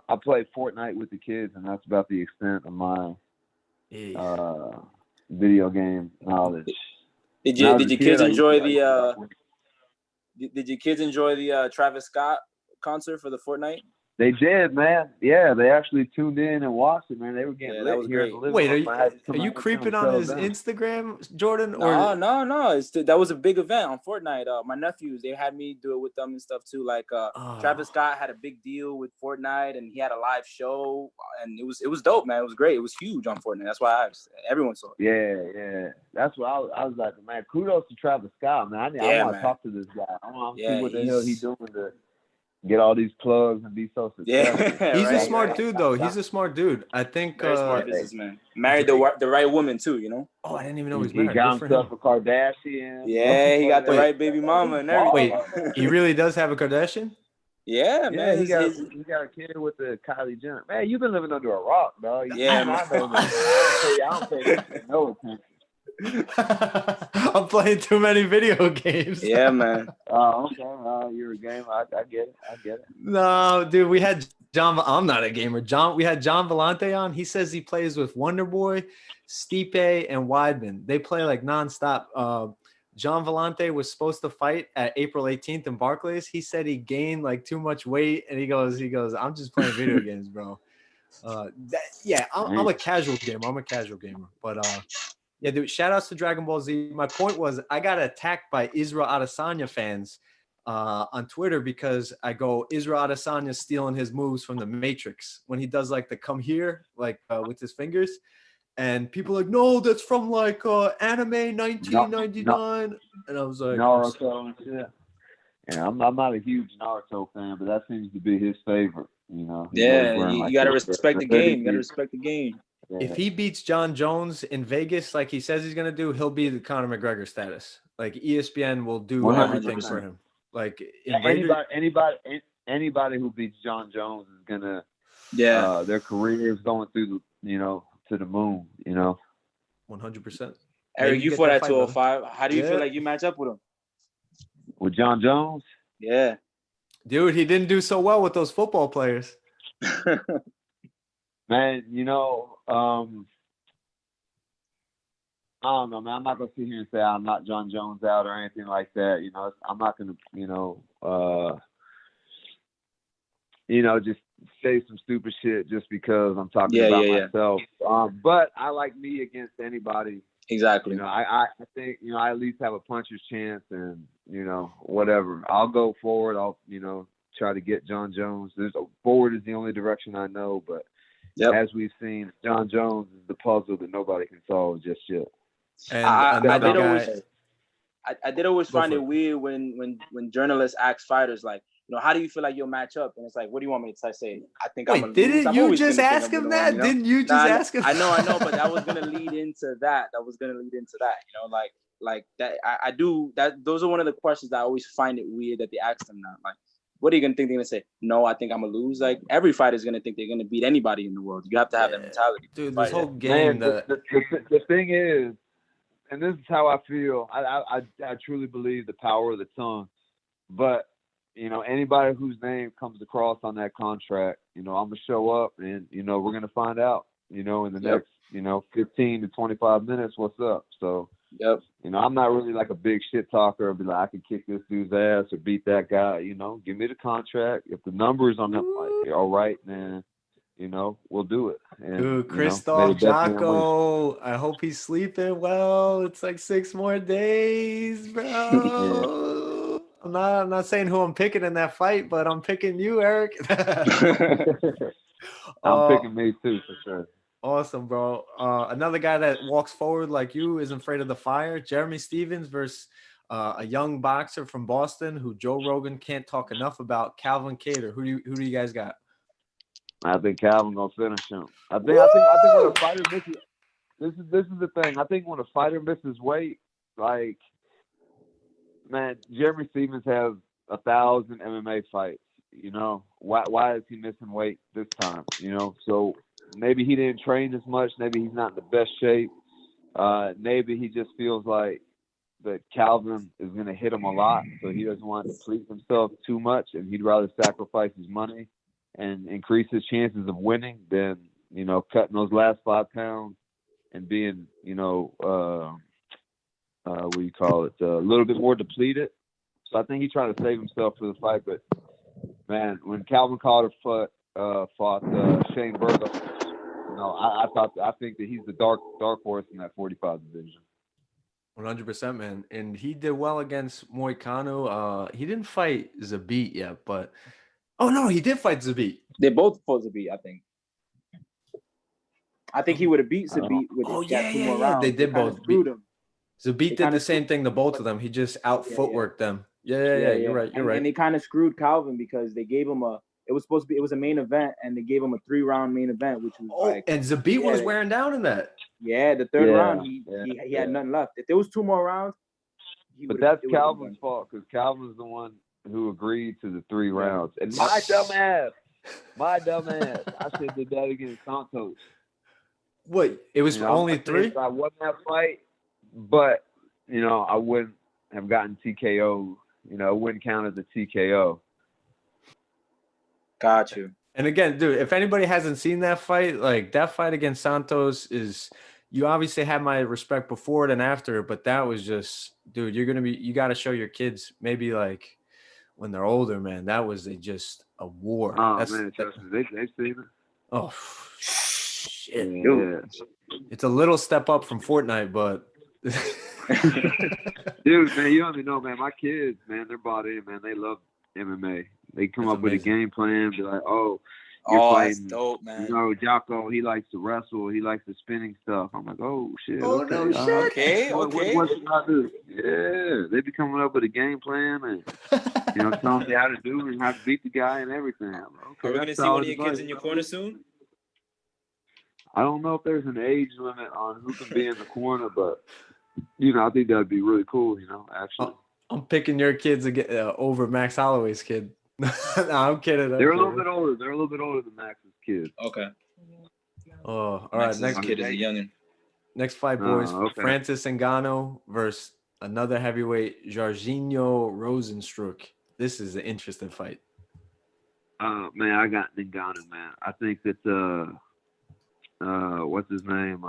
I play Fortnite with the kids, and that's about the extent of my video game knowledge. Did your kids enjoy Did your kids enjoy the Travis Scott concert for the Fortnite? They did, man. Yeah, they actually tuned in and watched it, man. They were getting lit that was here great. in the living Wait, room. are you creeping on his Instagram, Jordan? No. That was a big event on Fortnite. My nephews, they had me do it with them and stuff too. Like Travis Scott had a big deal with Fortnite, and he had a live show, and it was dope, man. It was great. It was huge on Fortnite. That's why everyone saw it. Yeah. That's what I was like, man. Kudos to Travis Scott, man. I want to talk to this guy. I want to see what the hell he's doing to get all these plugs and be so successful. Yeah, he's a smart dude, though. He's a smart dude. I think very smart businessman. Married the right woman too, you know. Oh, I didn't even know he was married. He got himself a Kardashian. Yeah, he got the right baby mama and everything. Wait, he really does have a Kardashian? Yeah, man. He got a kid with the Kylie Jenner. Man, you've been living under a rock, dog. Yeah, man. I know that. I don't pay no attention. I'm playing too many video games. Yeah, man. Oh, okay. You're a gamer. I get it. No, dude, we had John. I'm not a gamer. We had John Vellante on. He says he plays with Wonderboy, Stipe, and Weidman. They play like nonstop. John Vellante was supposed to fight at April 18th in Barclays. He said he gained like too much weight, and he goes, I'm just playing video games, bro. I'm a casual gamer. But yeah, dude, shout outs to Dragon Ball Z. My point was I got attacked by Israel Adesanya fans on Twitter because I go, Israel Adesanya stealing his moves from the Matrix when he does like the come here, like with his fingers. And people are like, no, that's from like anime 1999. And I was like, Naruto and shit. Yeah, I'm not a huge Naruto fan, but that seems to be his favorite. You know. Yeah, you gotta respect the game. You gotta respect the game. Yeah. If he beats John Jones in Vegas like he says he's gonna do, he'll be the Conor McGregor status. Like ESPN will do 100%. everything for him. Like anybody who beats John Jones is gonna their career is going through to the moon. 100%. Eryk, you fought at 205. How do you feel like you match up with him? With John Jones? Yeah. Dude, he didn't do so well with those football players. Man, I don't know, man. I'm not gonna sit here and say I'm not John Jones out or anything like that. I'm not gonna, just say some stupid shit just because I'm talking about myself. But I like me against anybody. Exactly. I think I at least have a puncher's chance, and whatever. I'll go forward. I'll try to get John Jones. Forward is the only direction I know, but. Yep. As we've seen, John Jones is the puzzle that nobody can solve just yet. And I did always find it weird when journalists ask fighters like, how do you feel like you'll match up? And it's like, what do you want me to say? I think I'm gonna lose. Didn't you just ask him that? Didn't you just ask him? I know, but that was gonna lead into that. Like that. I do that. Those are one of the questions that I always find it weird that they ask them now. Like, what are you gonna think they're gonna say? No, I think I'm gonna lose. Like every fighter is gonna think they're gonna beat anybody in the world. You have to have that mentality. Dude, this whole game. The thing is, and this is how I feel. I truly believe the power of the tongue. But anybody whose name comes across on that contract, I'm gonna show up, and we're gonna find out. In the next 15 to 25 minutes, what's up. So. Yep. I'm not really like a big shit talker. I'll be like, I can kick this dude's ass or beat that guy. Give me the contract. If the numbers on them like all right, then we'll do it. And, dude, Christoph Jocko, I hope he's sleeping well. It's like 6 more days, bro. I'm not saying who I'm picking in that fight, but I'm picking you, Eryk. I'm picking me too for sure. Awesome, bro. Another guy that walks forward like you, isn't afraid of the fire. Jeremy Stevens versus a young boxer from Boston who Joe Rogan can't talk enough about, Calvin Kattar. Who do you guys got? I think Calvin gonna finish him. I think when a fighter misses, this is the thing. I think when a fighter misses weight, like, man, Jeremy Stevens has 1,000 MMA fights. Why is he missing weight this time? So. Maybe he didn't train as much. Maybe he's not in the best shape. Maybe he just feels like that Calvin is going to hit him a lot, so he doesn't want to deplete himself too much, and he'd rather sacrifice his money and increase his chances of winning than, cutting those last 5 pounds and being, what do you call it, a little bit more depleted. So I think he tried to save himself for the fight. But man, when Calvin Carter fought Shane Burgos, I think that he's the dark horse in that 45 division. 100%, man. And he did well against Moicano. He didn't fight Zabit yet, but no, he did fight Zabit. They both fought Zabit, I think. I think he would have beat Zabit with two more rounds. They did both. Screwed him. Zabit did the same thing to both of them. He just out footworked them. Yeah. You're right. And they kind of screwed Calvin because they gave him it was a main event, and they gave him a 3-round main event, which was and Zabit was wearing down in that. Yeah, the third round, he had nothing left. If there was 2 more rounds, but that's Calvin's fault, because Calvin's the one who agreed to the 3 rounds. And my dumb ass, I should have did that against Santos. What? It was only 3? I won that fight, but I wouldn't have gotten TKO. It wouldn't count as a TKO. Got you. And again, dude, if anybody hasn't seen that fight, like that fight against Santos you obviously had my respect before it and after, but that was just, dude, you got to show your kids maybe like when they're older, man. That was just a war. Oh, man, trust me, they've seen it. Oh, shit. Yeah. It's a little step up from Fortnite, but. Dude, man, you don't even know, man. My kids, man, they're bought in, man. They love MMA. They come up with a game plan, be like, you're fighting, that's dope, man. Jocko, he likes to wrestle, he likes the spinning stuff. I'm like, oh shit. Okay. What should I do? Yeah, they be coming up with a game plan and telling me how to do and how to beat the guy and everything. I'm like, okay, are we gonna see one of your kids in your corner soon? I don't know if there's an age limit on who can be in the corner, but I think that'd be really cool. Actually, I'm picking your kids over Max Holloway's kid. No, I'm kidding. They're a little bit older. They're a little bit older than Max's kid. Okay. Oh, all right. Next kid is a youngin. Next fight, boys. Okay. Francis Ngannou versus another heavyweight, Jorginho Rosenstruck. This is an interesting fight. Man, I got Ngannou, man. I think that what's his name?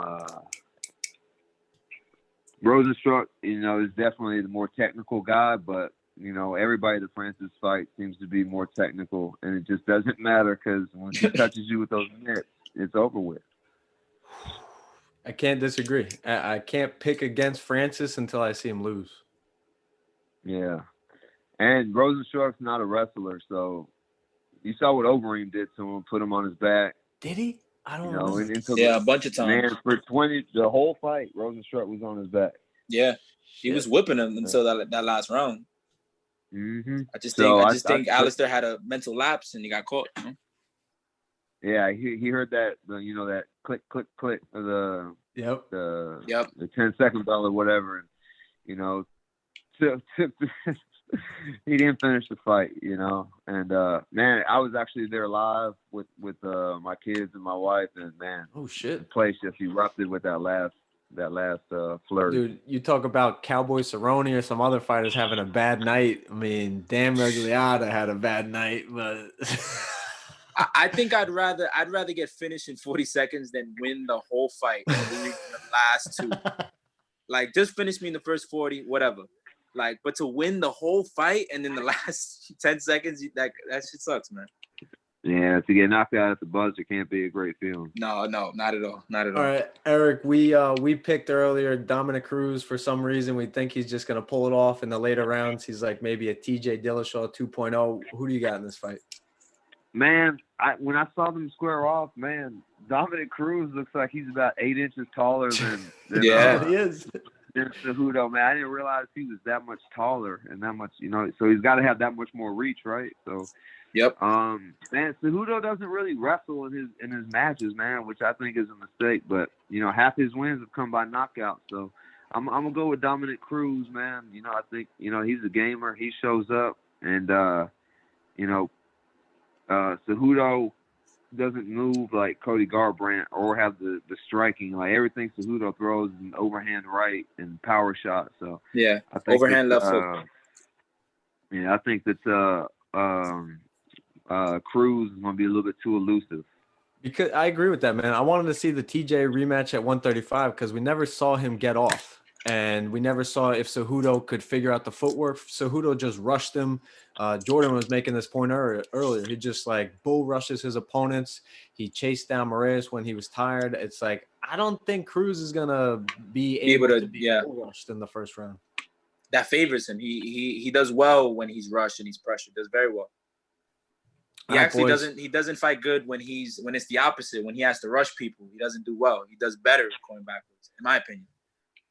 Rosenstruck, is definitely the more technical guy, but everybody that Francis fights seems to be more technical, and it just doesn't matter because when he touches you with those mitts, it's over with. I can't disagree. I can't pick against Francis until I see him lose. Yeah, and Rosenstruck's not a wrestler, so you saw what Overeem did to him, put him on his back. Did he? I don't know. A bunch of times. Man, for the whole fight, Rosenstruck was on his back. Yeah, he was whipping him until that last round. Mm-hmm. I just think Alistair had a mental lapse and he got caught. Yeah, he heard that that click click click of the 10-second bell or whatever, and he didn't finish the fight, and man, I was actually there live with my kids and my wife, and man, oh shit, the place just erupted with that last flurry. Dude, you talk about Cowboy Cerrone or some other fighters having a bad night. I mean, Dan Regagliata had a bad night, but I think I'd rather get finished in 40 seconds than win the whole fight and lose the last 2. Like, just finish me in the first 40, whatever. Like, but to win the whole fight and in the last 10 seconds, that shit sucks, man. Yeah, to get knocked out at the buzzer can't be a great feeling. No, not at all. Not at all. All right, Eryk, we picked earlier Dominic Cruz for some reason. We think he's just going to pull it off in the later rounds. He's like maybe a TJ Dillashaw 2.0. Who do you got in this fight? Man, when I saw them square off, man, Dominic Cruz looks like he's about 8 inches taller than he is. Than Cejudo, man. I didn't realize he was that much taller and that much, so he's got to have that much more reach, right? So, yep. Man, Cejudo doesn't really wrestle in his matches, man, which I think is a mistake. But half his wins have come by knockout. So I'm gonna go with Dominic Cruz, man. I think he's a gamer. He shows up, and Cejudo doesn't move like Cody Garbrandt or have the striking. Like everything Cejudo throws is an overhand right and power shot. So yeah, I think overhand left hook. Yeah, I think that Cruz is going to be a little bit too elusive. Because I agree with that, man. I wanted to see the TJ rematch at 135 because we never saw him get off. And we never saw if Cejudo could figure out the footwork. Cejudo just rushed him. Jordan was making this point earlier. He just like bull rushes his opponents. He chased down Moraes when he was tired. It's like, I don't think Cruz is going to be able to be bull rushed in the first round. That favors him. He does well when he's rushed and he's pressured. Does very well. He actually doesn't fight good when it's the opposite. When he has to rush people, he doesn't do well. He does better going backwards, in my opinion.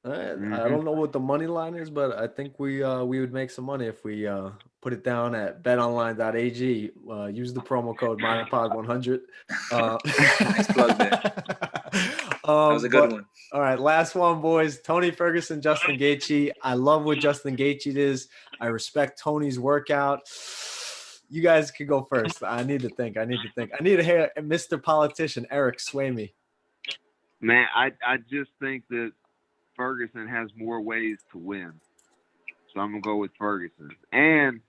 I don't know what the money line is, but I think we would make some money if we put it down at BetOnline.ag. Use the promo code MyPod100. Nice plug there. That was a good one. All right, last one, boys. Tony Ferguson, Justin Gaethje. I love what Justin Gaethje is. I respect Tony's workout. You guys can go first. I need to think. I need to hear Mr. Politician, Eryk, sway me. Man, I just think that Ferguson has more ways to win. So I'm going to go with Ferguson. And,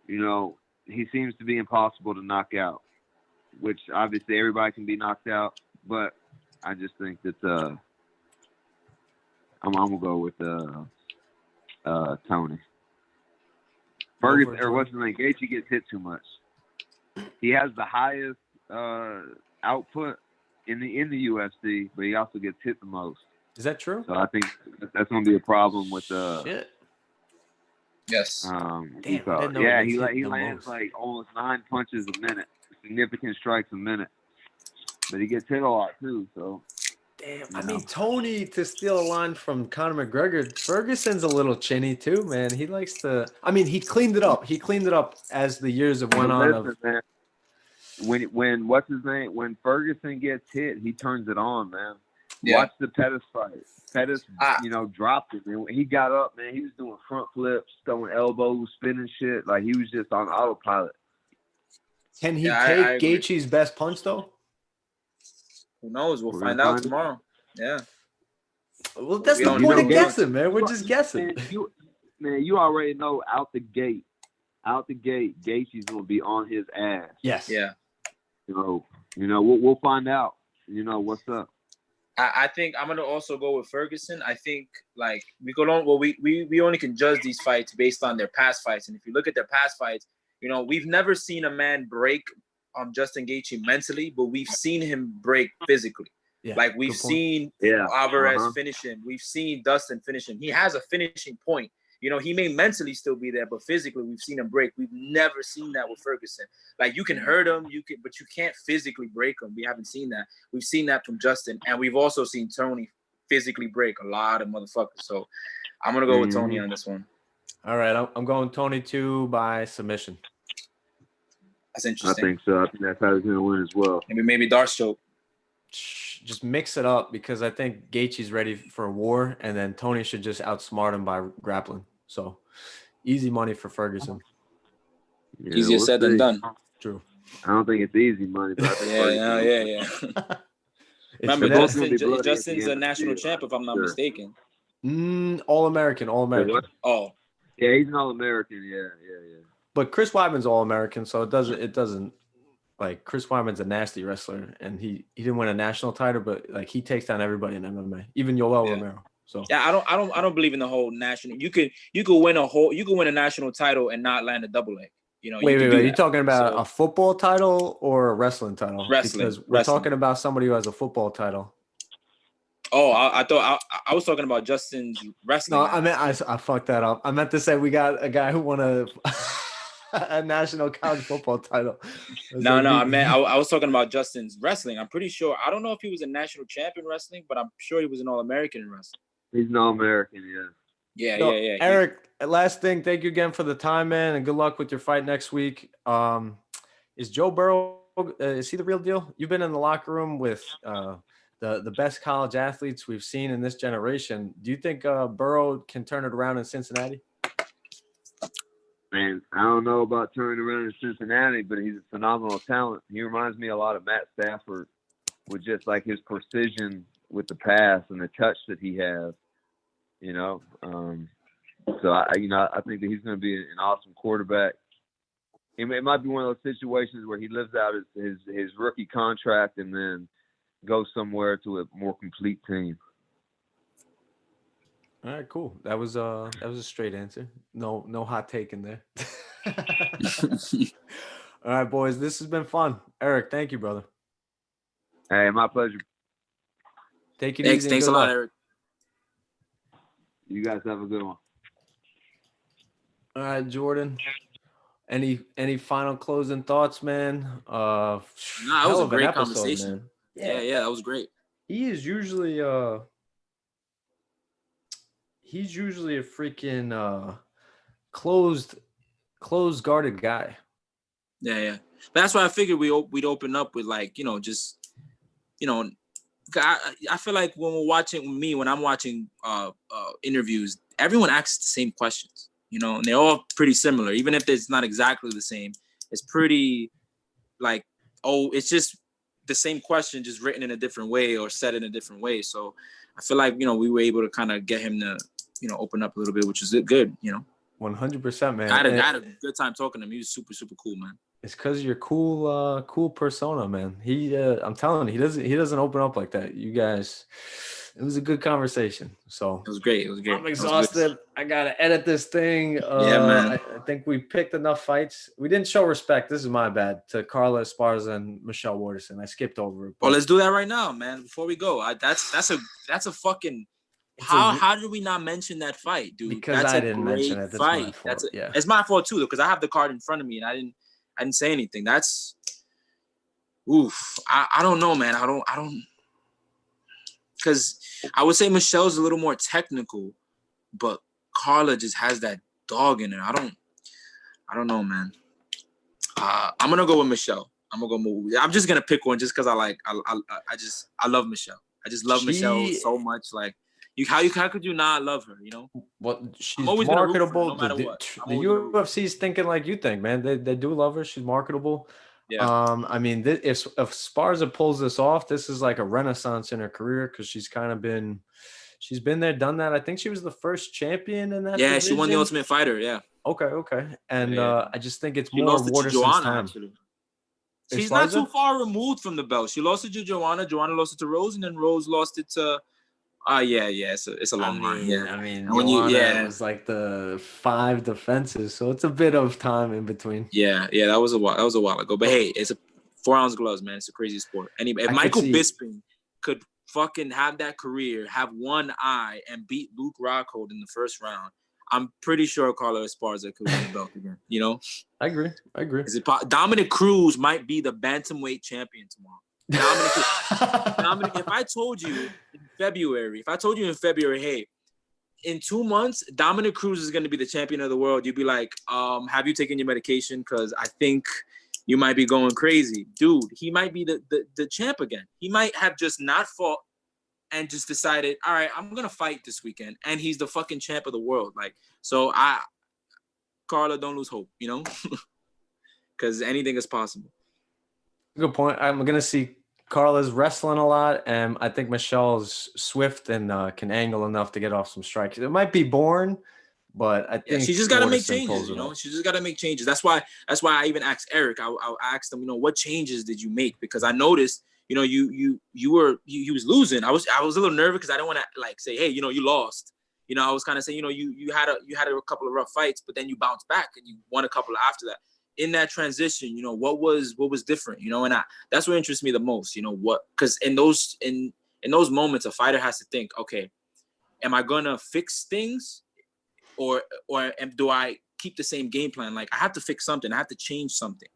he seems to be impossible to knock out, which obviously everybody can be knocked out. But I just think that I'm going to go with Tony. Ferguson, or what's his name? Gaethje gets hit too much. He has the highest output in the UFC, but he also gets hit the most. Is that true? So I think that's going to be a problem with Shit. Yes. He lands like almost 9 punches a minute, significant strikes a minute, but he gets hit a lot too. So. Damn, I mean, Tony, to steal a line from Conor McGregor, Ferguson's a little chinny too, man. He likes to. I mean, he cleaned it up. He cleaned it up as the years have went on. Man, when what's his name? When Ferguson gets hit, he turns it on, man. Yeah. Watch the Pettis fight. Pettis, dropped it, man. When he got up, man, he was doing front flips, throwing elbows, spinning shit. Like, he was just on autopilot. Can he take Gaethje's best punch, though? Who knows? We'll find out tomorrow. Yeah. Well, that's the point of guessing, man. We're just guessing. Man, you already know out the gate, Gaethje's going to be on his ass. Yes. Yeah. We'll find out. What's up. I think I'm gonna also go with Ferguson. I think like we only can judge these fights based on their past fights, and if you look at their past fights, we've never seen a man break Justin Gaethje mentally, but we've seen him break physically. Yeah, like we've seen Alvarez finish him, we've seen Dustin finish him. He has a finishing point. He may mentally still be there, but physically we've seen him break. We've never seen that with Ferguson. Like you can hurt him, but you can't physically break him. We haven't seen that. We've seen that from Justin, and we've also seen Tony physically break a lot of motherfuckers. So I'm gonna go with Tony on this one. All right, I'm going Tony 2 by submission. That's interesting. I think so. I think that's how he's gonna win as well. Maybe Darce choke. Just mix it up because I think Gaethje's ready for a war, and then Tony should just outsmart him by grappling. So easy money for Ferguson. Yeah, easier said than done. True. I don't think it's easy money, but I think yeah. Remember, Justin's a national champ, if I'm not mistaken. All-American. Oh. Yeah, he's an All-American. Yeah. But Chris Weidman's All-American, so it doesn't like Chris Weidman's a nasty wrestler, and he didn't win a national title, but like he takes down everybody in MMA, even Yoel Romero. So yeah, I don't believe in the whole national. You could win a national title and not land a double leg. Wait. Are you talking about a football title or a wrestling title? Wrestling. Because we're talking about somebody who has a football title. Oh, I thought I was talking about Justin's wrestling. No, I meant I fucked that up. I meant to say we got a guy who won a national college football title. No, I was talking about Justin's wrestling. I'm pretty sure. I don't know if he was a national champ in wrestling, but I'm sure he was an All-American in wrestling. He's an All-American, yeah. So, Yeah. Eryk, last thing, thank you again for the time, man, and good luck with your fight next week. Is Joe Burrow, is he the real deal? You've been in the locker room with the best college athletes we've seen in this generation. Do you think Burrow can turn it around in Cincinnati? Man, I don't know about turning around in Cincinnati, but he's a phenomenal talent. He reminds me a lot of Matt Stafford with just like his precision with the pass and the touch that he has. So I think that he's going to be an awesome quarterback. It might be one of those situations where he lives out his rookie contract and then goes somewhere to a more complete team. All right, cool. That was a straight answer. No hot take in there. All right, boys. This has been fun. Eryk, thank you, brother. Hey, my pleasure. Take it Thanks. easy. Thanks a lot, Eryk. You guys have a good one. All right, Jordan. Any final closing thoughts, man? Nah, that was Hell a of an great episode, conversation. man. Yeah, that was great. He is usually he's usually a freaking closed guarded guy. Yeah. But that's why I figured we'd open up with like, just, I feel like when I'm watching interviews, everyone asks the same questions, and they're all pretty similar, even if it's not exactly the same. It's pretty like, it's just the same question, just written in a different way or said in a different way. So I feel like, we were able to kind of get him to, open up a little bit, which is good, 100%, man. I had a good time talking to him. He was super, super cool, man. It's because you're cool persona, man. I'm telling you, he doesn't open up like that. You guys, it was a good conversation. So it was great. I'm exhausted. I gotta edit this thing. Yeah, man. I think we picked enough fights. We didn't show respect. This is my bad to Carla Esparza and Michelle Waterson. I skipped over it. Well, let's do that right now, man. Before we go, that's a fucking. How did we not mention that fight, dude? Because I didn't mention it. That's my fault. It's my fault too, though, because I have the card in front of me and I didn't say anything. That's oof. I don't know, man. I don't because I would say Michelle's a little more technical, but Carla just has that dog in her. I don't know, man. I'm gonna go with Michelle. I'm just gonna pick one just because I love Michelle. I just love Michelle so much. Like how could you not love her? Well, she's always marketable. no matter what. The UFC's thinking like you think, man. They do love her. She's marketable. Yeah. I mean, if Sparza pulls this off, this is like a renaissance in her career because she's been there, done that. I think she was the first champion in that. Yeah, division. she won the Ultimate Fighter. Yeah. Okay. And I just think it's she more lost to Waterson's Joanna, time. actually. She's not too far removed from the belt. She lost it to Joanna. Joanna lost it to Rose, and then Rose lost it to. Yeah. It's a long line. Yeah. I mean, when it was like the 5 defenses, so it's a bit of time in between. Yeah. That was a while ago. But hey, it's a 4-ounce gloves, man. It's a crazy sport. If Michael Bisping could fucking have that career, have one eye, and beat Luke Rockhold in the first round, I'm pretty sure Carla Esparza could win the belt again. I agree. Dominic Cruz might be the bantamweight champion tomorrow. Dominic, if I told you in February, hey, in 2 months, Dominic Cruz is going to be the champion of the world, you'd be like, have you taken your medication? Because I think you might be going crazy. Dude, he might be the champ again. He might have just not fought and just decided, all right, I'm going to fight this weekend. And he's the fucking champ of the world. Carla, don't lose hope, because anything is possible. Good point. I'm going to see Carla's wrestling a lot, and I think Michelle's swift and can angle enough to get off some strikes. It might be boring, but I think she just got to make changes. She just got to make changes. That's why I even asked Eryk. I asked him, what changes did you make? Because I noticed, he was losing. I was a little nervous because I didn't want to say, hey, you lost. I was kind of saying, you had a couple of rough fights, but then you bounced back and you won a couple after that. In that transition, what was different, and that's what interests me the most, because in those moments, a fighter has to think, okay, am I gonna fix things, or do I keep the same game plan? Like I have to fix something, I have to change something,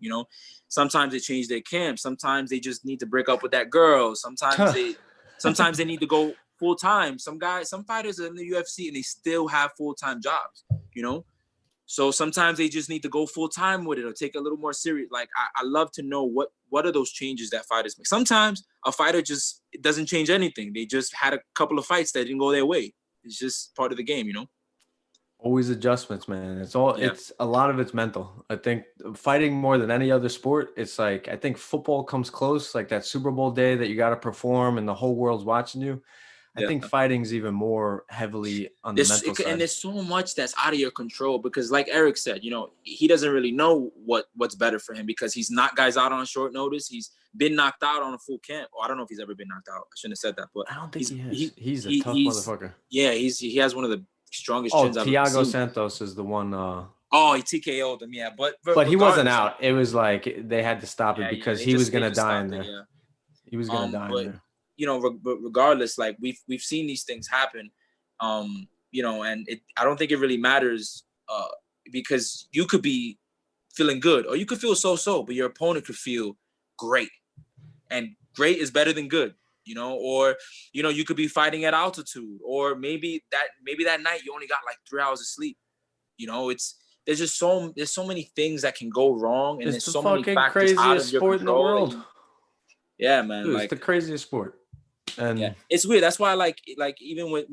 Sometimes they change their camp, sometimes they just need to break up with that girl, sometimes they need to go full time. Some fighters are in the UFC and they still have full-time jobs, So sometimes they just need to go full time with it or take a little more serious. Like I love to know what are those changes that fighters make. Sometimes a fighter just doesn't change anything. They just had a couple of fights that didn't go their way. It's just part of the game, Always adjustments, man. It's a lot of it's mental. I think fighting more than any other sport, it's like, I think football comes close, like that Super Bowl day that you got to perform and the whole world's watching you. I think fighting's even more heavily on the mental side. And there's so much that's out of your control because, like Eryk said, he doesn't really know what's better for him because he's knocked guys out on short notice. He's been knocked out on a full camp. I don't know if he's ever been knocked out. I shouldn't have said that, but I don't think he has. He's a tough motherfucker. Yeah, he has one of the strongest chins I've ever Thiago seen. Santos is the one. He TKO'd him, yeah, but he wasn't out. It was like they had to stop it because he was gonna die in there. Yeah. He was gonna die in there. Regardless, like we've seen these things happen, and I don't think it really matters, because you could be feeling good or you could feel so, but your opponent could feel great, and great is better than good, or you could be fighting at altitude, or maybe that night you only got like 3 hours of sleep. There's so many things that can go wrong, and there's so many factors out of your control. Sport in the world. Yeah, man. Dude, it's the craziest sport. And yeah, it's weird. That's why, like even with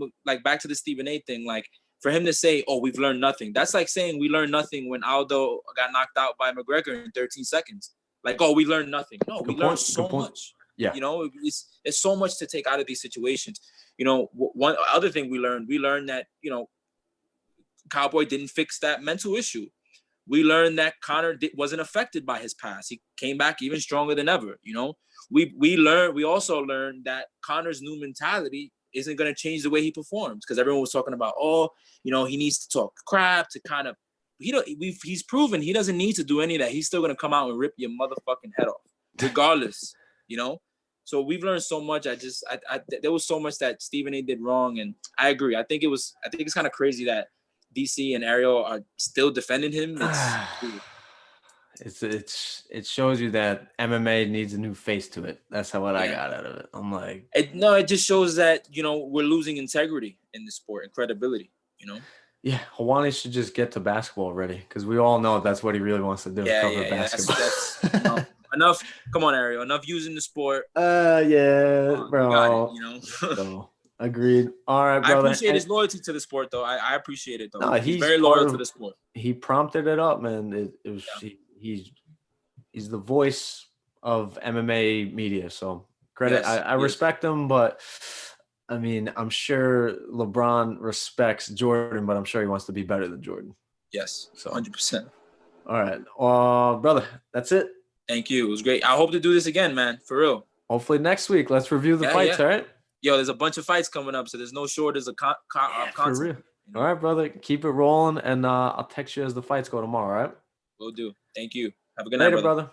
back to the Stephen A. thing, like for him to say, "Oh, we've learned nothing," that's like saying we learned nothing when Aldo got knocked out by McGregor in 13 seconds. Like, oh, we learned nothing. No, we learned so much. Yeah, there's so much to take out of these situations. One other thing we learned that Cowboy didn't fix that mental issue. We learned that Conor wasn't affected by his past. He came back even stronger than ever. We also learned that Conor's new mentality isn't going to change the way he performs, because everyone was talking about, he needs to talk crap to kind of, he's proven he doesn't need to do any of that. He's still going to come out and rip your motherfucking head off regardless, So we've learned so much. There was so much that Stephen A. did wrong. And I agree. I think it's kind of crazy that DC and Ariel are still defending him. It shows you that MMA needs a new face to it. That's what I got out of it. I'm like, it just shows that we're losing integrity in the sport and credibility. Yeah, Hawani should just get to basketball already, because we all know that's what he really wants to do. Cover basketball. That's enough. Come on, Ariel. Enough using the sport. Yeah, bro. You got it, So, agreed. All right, brother. I appreciate his loyalty to the sport, though. I appreciate it, though. No, he's very loyal to the sport. He prompted it up, man. He's the voice of MMA media. So credit. Yes, I respect him, but I mean, I'm sure LeBron respects Jordan, but I'm sure he wants to be better than Jordan. Yes, so 100%. All right, brother. That's it. Thank you. It was great. I hope to do this again, man. For real. Hopefully next week. Let's review the fights. All right. Yo, there's a bunch of fights coming up, so there's no shortage of content. For real. All right, brother. Keep it rolling, and I'll text you as the fights go tomorrow. All right. Will do. Thank you. Have a good night, brother.